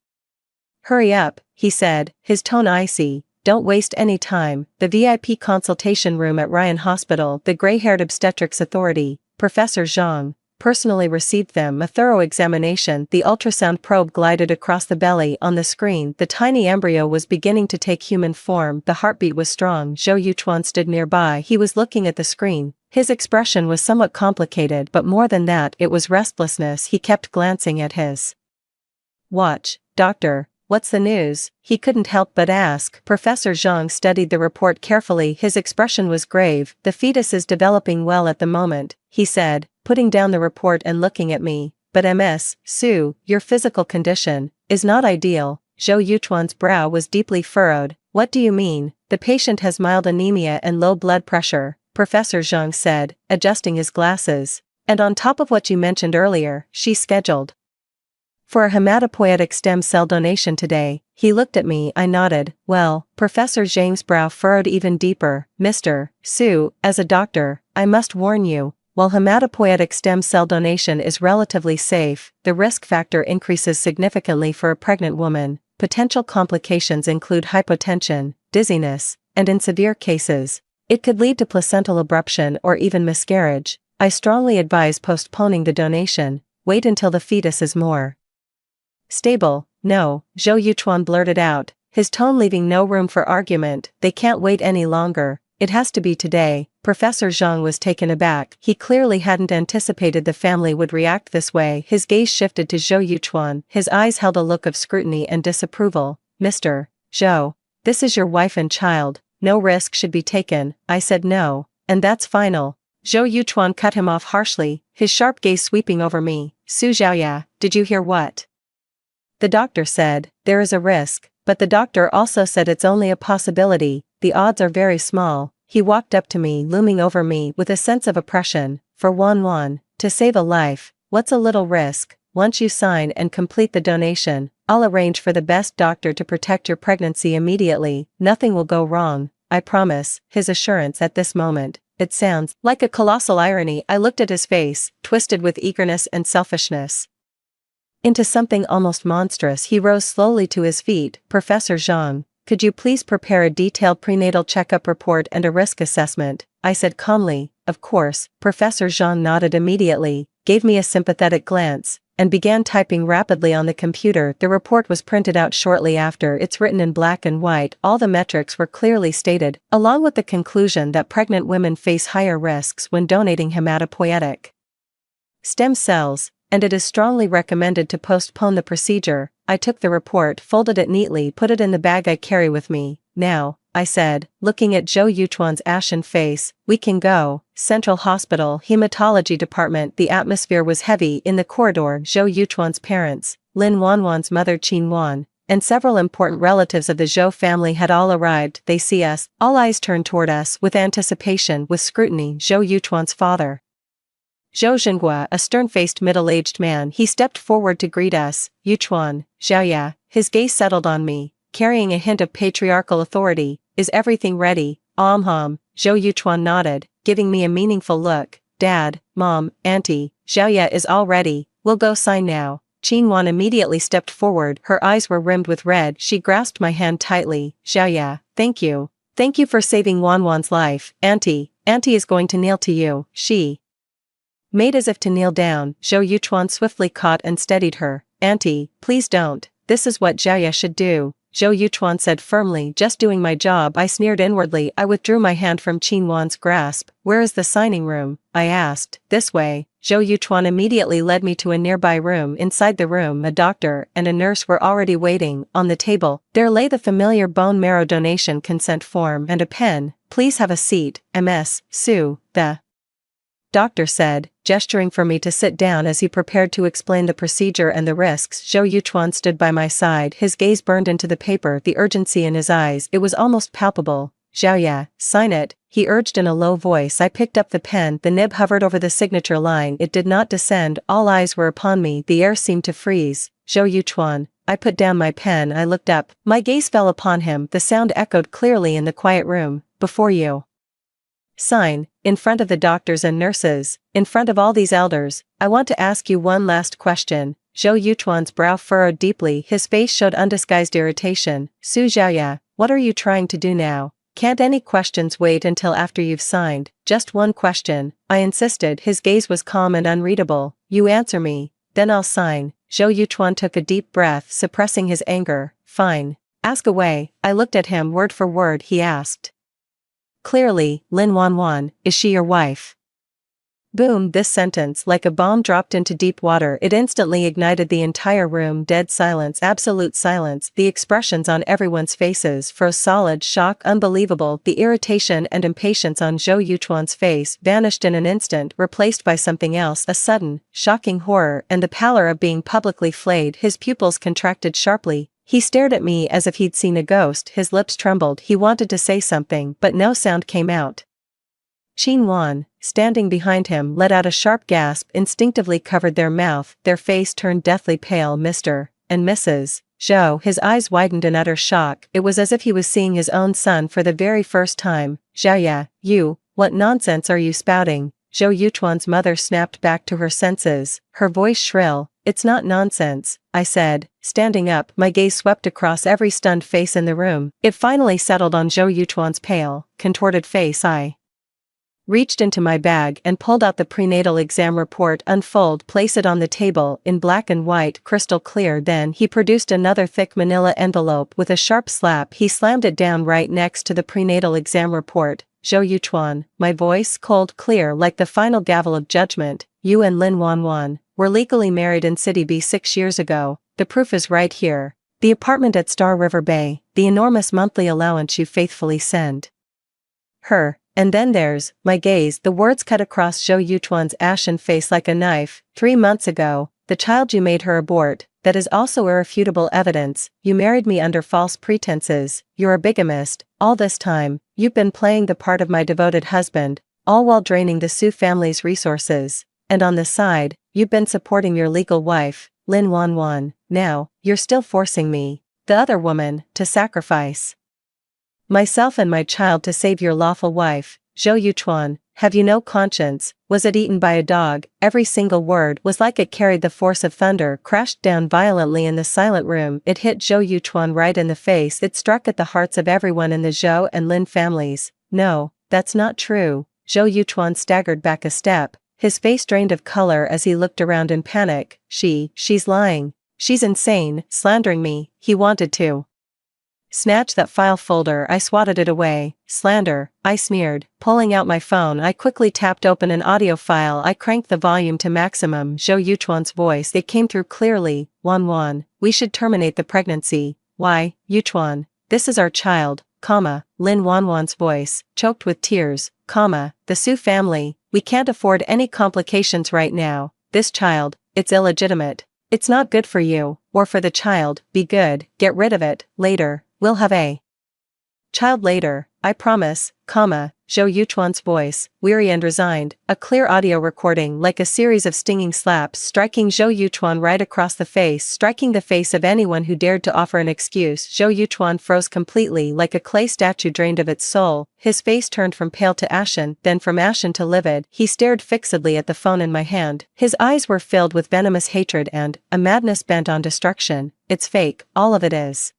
"Hurry up," he said, his tone icy. "Don't waste any time." The VIP consultation room at Ryan Hospital, the gray-haired obstetrics authority, Professor Zhang, personally received them. A thorough examination. The ultrasound probe glided across the belly. On the screen, the tiny embryo was beginning to take human form. The heartbeat was strong. Zhou Yuchuan stood nearby. He was looking at the screen. His expression was somewhat complicated, but more than that, it was restlessness. He kept glancing at his watch. "Doctor, what's the news?" he couldn't help but ask. Professor Zhang studied the report carefully. His expression was grave. "The fetus is developing well at the moment," he said, putting down the report and looking at me. "But Ms. Su, your physical condition is not ideal." Zhou Yuchuan's brow was deeply furrowed. "What do you mean?" "The patient has mild anemia and low blood pressure," Professor Zhang said, adjusting his glasses. "And on top of what you mentioned earlier, she's scheduled for a hematopoietic stem cell donation today." He looked at me. I nodded. "Well," Professor Zhang's brow furrowed even deeper. "Mr. Su, as a doctor, I must warn you, while hematopoietic stem cell donation is relatively safe, the risk factor increases significantly for a pregnant woman. Potential complications include hypotension, dizziness, and in severe cases, it could lead to placental abruption or even miscarriage. I strongly advise postponing the donation. Wait until the fetus is more stable." "No," Zhou Yuchuan blurted out, his tone leaving no room for argument. "They can't wait any longer. It has to be today." Professor Zhang was taken aback. He clearly hadn't anticipated the family would react this way. His gaze shifted to Zhou Yuchuan. His eyes held a look of scrutiny and disapproval. "Mr. Zhou, this is your wife and child. No risk should be taken." I said no, and that's final. Zhou Yuchuan cut him off harshly, his sharp gaze sweeping over me. "Su Zhaoya, did you hear what the doctor said?" "There is a risk, but the doctor also said it's only a possibility. The odds are very small." He walked up to me, looming over me with a sense of oppression. "For Wan, to save a life, what's a little risk? Once you sign and complete the donation, I'll arrange for the best doctor to protect your pregnancy immediately. Nothing will go wrong, I promise." His assurance at this moment, it sounds like a colossal irony. I looked at his face, twisted with eagerness and selfishness into something almost monstrous. He rose slowly to his feet. "Professor Zhang, could you please prepare a detailed prenatal checkup report and a risk assessment?" I said calmly. "Of course." Professor Zhang nodded immediately, gave me a sympathetic glance, and began typing rapidly on the computer. The report was printed out shortly after. It's written in black and white. All the metrics were clearly stated, along with the conclusion that pregnant women face higher risks when donating hematopoietic stem cells, and it is strongly recommended to postpone the procedure. I took the report, folded it neatly, put it in the bag I carry with me. "Now," I said, looking at Zhou Yuchuan's ashen face, "we can go." Central Hospital, Hematology Department. The atmosphere was heavy in the corridor. Zhou Yuchuan's parents, Lin Wanwan's mother Qin Wan, and several important relatives of the Zhou family had all arrived. They see us, all eyes turned toward us with anticipation, with scrutiny. Zhou Yuchuan's father, Zhou Zhenghua, a stern-faced middle-aged man, he stepped forward to greet us. Yuchuan, Xiaoya, his gaze settled on me, carrying a hint of patriarchal authority. Is everything ready? Zhou Yuchuan nodded, giving me a meaningful look. Dad, Mom, Auntie, Xiaoya is all ready, we'll go sign now. Qinwan immediately stepped forward, her eyes were rimmed with red. She grasped my hand tightly. Xiaoya, thank you. Thank you for saving Wanwan's life. Auntie is going to kneel to you. She made as if to kneel down. Zhou Yuchuan swiftly caught and steadied her. Auntie, please don't. This is what Xiaoya should do. Zhou Yuchuan said firmly. Just doing my job. I sneered inwardly. I withdrew my hand from Qinwan's grasp. Where is the signing room? I asked. This way. Zhou Yuchuan immediately led me to a nearby room. Inside the room, a doctor and a nurse were already waiting. On the table, there lay the familiar bone marrow donation consent form and a pen. Please have a seat, Ms. Su, the doctor said, gesturing for me to sit down as he prepared to explain the procedure and the risks. Zhou Yuchuan stood by my side, his gaze burned into the paper, the urgency in his eyes, it was almost palpable. Xiaoya, sign it, he urged in a low voice. I picked up the pen, the nib hovered over the signature line, it did not descend, all eyes were upon me, the air seemed to freeze. Zhou Yuchuan, I put down my pen, I looked up, my gaze fell upon him, the sound echoed clearly in the quiet room. Before you sign, in front of the doctors and nurses, in front of all these elders, I want to ask you one last question. Zhou Yuchuan's brow furrowed deeply, his face showed undisguised irritation. Su Xiaoya, what are you trying to do now? Can't any questions wait until after you've signed? Just one question, I insisted. His gaze was calm and unreadable. You answer me, then I'll sign. Zhou Yuchuan took a deep breath, suppressing his anger. Fine. Ask away. I looked at him word for word. He asked clearly, Lin Wanwan, is she your wife? Boom, this sentence, like a bomb dropped into deep water, it instantly ignited the entire room. Dead silence, absolute silence, the expressions on everyone's faces froze solid. Shock, unbelievable, the irritation and impatience on Zhou Yuchuan's face vanished in an instant, replaced by something else, a sudden, shocking horror, and the pallor of being publicly flayed. His pupils contracted sharply. He stared at me as if he'd seen a ghost, his lips trembled, he wanted to say something, but no sound came out. Qinwan, standing behind him, let out a sharp gasp, instinctively covered their mouth, their face turned deathly pale. Mr. and Mrs. Zhou, his eyes widened in utter shock, it was as if he was seeing his own son for the very first time. Xiaoya, you, what nonsense are you spouting? Zhou Yuchuan's mother snapped back to her senses, her voice shrill. It's not nonsense, I said, standing up. My gaze swept across every stunned face in the room. It finally settled on Zhou Yuchuan's pale, contorted face. I reached into my bag and pulled out the prenatal exam report. Unfold, place it on the table, in black and white, crystal clear. Then he produced another thick manila envelope. With a sharp slap, he slammed it down right next to the prenatal exam report. Zhou Yuchuan, my voice cold clear like the final gavel of judgment. You and Lin Wanwan were legally married in City B 6 years ago. The proof is right here. The apartment at Star River Bay, the enormous monthly allowance you faithfully send her. And then there's, my gaze, the words cut across Zhou Yuchuan's ashen face like a knife. 3 months ago, the child you made her abort, that is also irrefutable evidence. You married me under false pretenses, you're a bigamist. All this time, you've been playing the part of my devoted husband, all while draining the Su family's resources. And on the side, you've been supporting your legal wife, Lin Wanwan. Now, you're still forcing me, the other woman, to sacrifice myself and my child to save your lawful wife. Zhou Yuchuan, have you no conscience? Was it eaten by a dog? Every single word was like it carried the force of thunder, crashed down violently in the silent room. It hit Zhou Yuchuan right in the face. It struck at the hearts of everyone in the Zhou and Lin families. No, that's not true. Zhou Yuchuan staggered back a step, his face drained of color as he looked around in panic. She's lying. She's insane, slandering me. He wanted to snatch that file folder. I swatted it away. Slander, I sneered. Pulling out my phone, I quickly tapped open an audio file. I cranked the volume to maximum. Zhou Yuchuan's voice, it came through clearly. Wanwan, we should terminate the pregnancy. Why, Yuchuan, this is our child, Lin Wanwan's voice, choked with tears, the Su family, we can't afford any complications right now. This child, it's illegitimate. It's not good for you, or for the child. Be good, get rid of it, later, we'll have a child later, I promise, Zhou Yuchuan's voice, weary and resigned, a clear audio recording like a series of stinging slaps striking Zhou Yuchuan right across the face, striking the face of anyone who dared to offer an excuse. Zhou Yuchuan froze completely like a clay statue drained of its soul, his face turned from pale to ashen, then from ashen to livid. He stared fixedly at the phone in my hand. His eyes were filled with venomous hatred and a madness bent on destruction. It's fake, all of it is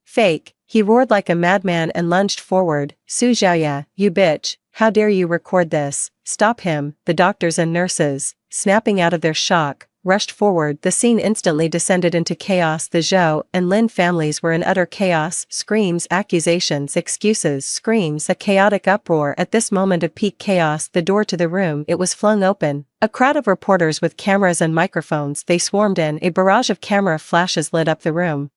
fake. He roared like a madman and lunged forward. Su Xiaoya, you bitch, how dare you record this? Stop him. The doctors and nurses, snapping out of their shock, rushed forward. The scene instantly descended into chaos. The Zhou and Lin families were in utter chaos. Screams, accusations, excuses, screams, a chaotic uproar. At this moment of peak chaos, the door to the room, it was flung open. A crowd of reporters with cameras and microphones, they swarmed in. A barrage of camera flashes lit up the room.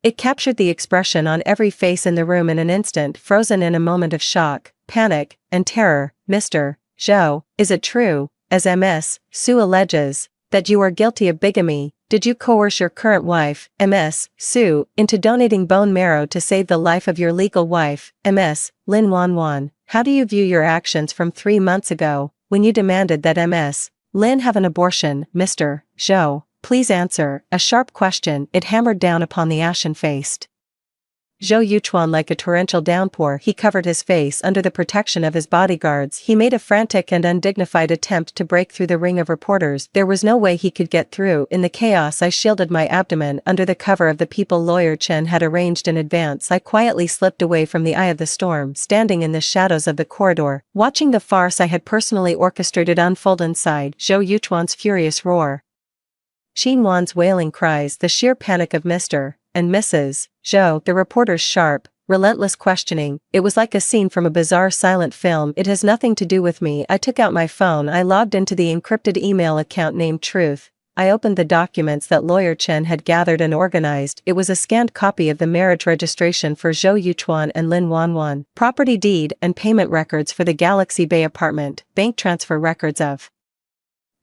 It captured the expression on every face in the room in an instant, frozen in a moment of shock, panic, and terror. Mr. Zhou, is it true, as Ms. Su alleges, that you are guilty of bigamy? Did you coerce your current wife, Ms. Su, into donating bone marrow to save the life of your legal wife, Ms. Lin Wanwan? How do you view your actions from 3 months ago, when you demanded that Ms. Lin have an abortion? Mr. Zhou, please answer, a sharp question. It hammered down upon the ashen-faced Zhou Yuchuan like a torrential downpour. He covered his face under the protection of his bodyguards. He made a frantic and undignified attempt to break through the ring of reporters. There was no way he could get through. In the chaos, I shielded my abdomen under the cover of the people Lawyer Chen had arranged in advance. I quietly slipped away from the eye of the storm, standing in the shadows of the corridor, watching the farce I had personally orchestrated unfold inside. Zhou Yuchuan's furious roar, Xin Wan's wailing cries, the sheer panic of Mr. and Mrs. Zhou, the reporter's sharp, relentless questioning. It was like a scene from a bizarre silent film. It has nothing to do with me. I took out my phone. I logged into the encrypted email account named Truth. I opened the documents that Lawyer Chen had gathered and organized. It was a scanned copy of the marriage registration for Zhou Yuchuan and Lin Wanwan, property deed and payment records for the Galaxy Bay apartment, bank transfer records of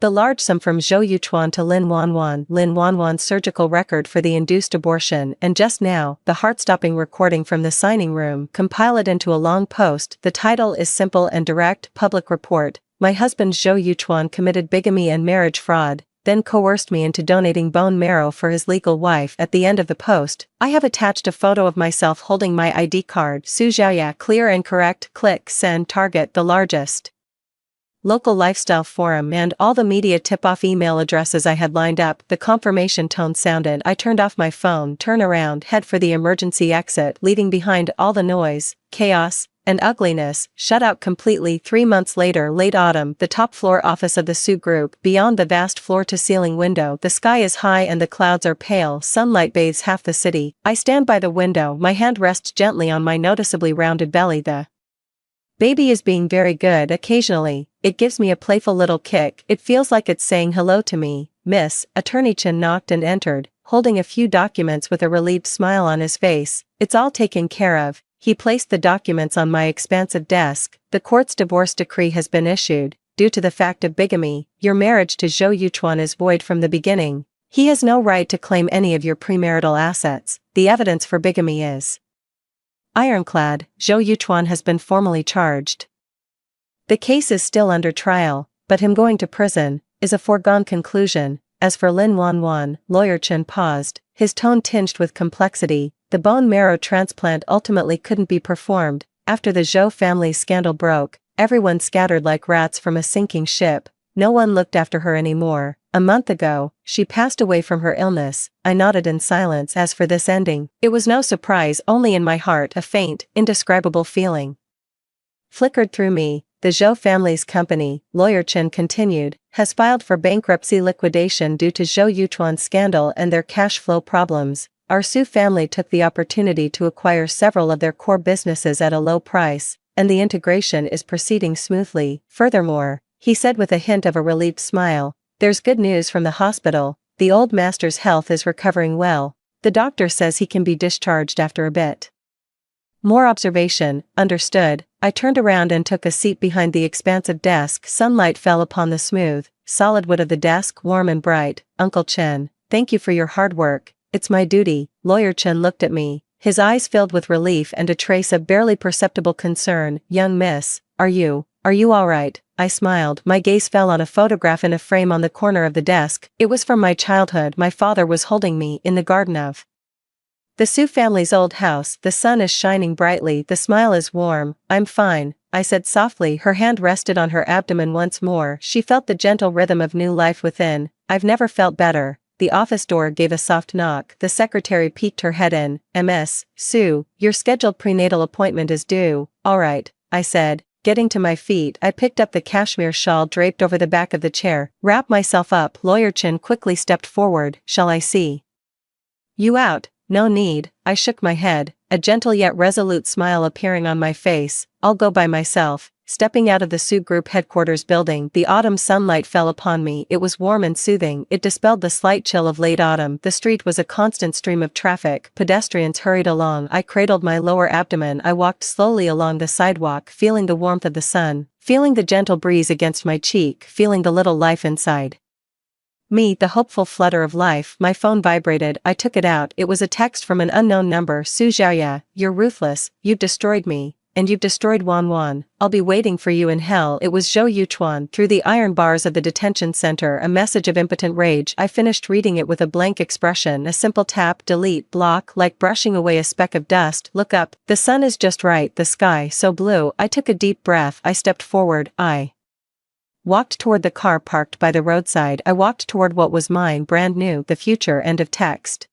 the large sum from Zhou Yuchuan to Lin Wanwan's surgical record for the induced abortion, and just now, the heart-stopping recording from the signing room. Compile it into a long post. The title is simple and direct. Public report. My husband Zhou Yuchuan committed bigamy and marriage fraud, then coerced me into donating bone marrow for his legal wife. At the end of the post, I have attached a photo of myself holding my ID card. Su Xiaoya, clear and correct. Click send. Target the largest local lifestyle forum and all the media tip-off email addresses I had lined up. The confirmation tone sounded. I turned off my phone, turn around, head for the emergency exit, leaving behind all the noise, chaos, and ugliness. Shut out completely. 3 months later, late autumn, the top floor office of the Su Group. Beyond the vast floor-to-ceiling window, the sky is high and the clouds are pale. Sunlight bathes half the city. I stand by the window. My hand rests gently on my noticeably rounded belly. The baby is being very good. Occasionally, it gives me a playful little kick. It feels like it's saying hello to me. Miss, Attorney Chen knocked and entered, holding a few documents with a relieved smile on his face. It's all taken care of. He placed the documents on my expansive desk. The court's divorce decree has been issued. Due to the fact of bigamy, your marriage to Zhou Yuchuan is void from the beginning. He has no right to claim any of your premarital assets. The evidence for bigamy is ironclad. Zhou Yuchuan has been formally charged. The case is still under trial, but him going to prison is a foregone conclusion. As for Lin Wanwan, Lawyer Chen paused, his tone tinged with complexity. The bone marrow transplant ultimately couldn't be performed. After the Zhou family's scandal broke, everyone scattered like rats from a sinking ship. No one looked after her anymore. A month ago, she passed away from her illness. I nodded in silence. As for this ending, it was no surprise. Only in my heart a faint, indescribable feeling flickered through me. The Zhou family's company, Lawyer Chen continued, has filed for bankruptcy liquidation due to Zhou Yuchuan's scandal and their cash flow problems. Our Su family took the opportunity to acquire several of their core businesses at a low price, and the integration is proceeding smoothly. Furthermore, he said with a hint of a relieved smile, there's good news from the hospital. The old master's health is recovering well. The doctor says he can be discharged after a bit more observation. Understood. I turned around and took a seat behind the expansive desk. Sunlight fell upon the smooth, solid wood of the desk warm and bright. Uncle Chen, thank you for your hard work. It's my duty. Lawyer Chen looked at me, his eyes filled with relief and a trace of barely perceptible concern. Young miss, are you all right? I smiled. My gaze fell on a photograph in a frame on the corner of the desk. It was from my childhood. My father was holding me in the garden of the Su family's old house. The sun is shining brightly, the smile is warm. I'm fine, I said softly. Her hand rested on her abdomen once more. She felt the gentle rhythm of new life within. I've never felt better. The office door gave a soft knock. The secretary peeked her head in. Ms. Su, your scheduled prenatal appointment is due. All right, I said. Getting to my feet, I picked up the cashmere shawl draped over the back of the chair, wrapped myself up. Lawyer Chen quickly stepped forward. Shall I see you out? No need, I shook my head, a gentle yet resolute smile appearing on my face. I'll go by myself. Stepping out of the Su Group headquarters building, the autumn sunlight fell upon me. It was warm and soothing. It dispelled the slight chill of late autumn. The street was a constant stream of traffic. Pedestrians hurried along. I cradled my lower abdomen. I walked slowly along the sidewalk, feeling the warmth of the sun, feeling the gentle breeze against my cheek, feeling the little life inside me, the hopeful flutter of life. My phone vibrated. I took it out. It was a text from an unknown number. Su Xiaoya, you're ruthless. You've destroyed me. And you've destroyed Wan Wan. I'll be waiting for you in hell. It was Zhou Yuchuan. Through the iron bars of the detention center, a message of impotent rage. I finished reading it with a blank expression, a simple tap, delete, block, like brushing away a speck of dust. Look up. The sun is just right, the sky so blue. I took a deep breath. I stepped forward. I walked toward the car parked by the roadside. I walked toward what was mine, brand new, the future. End of text.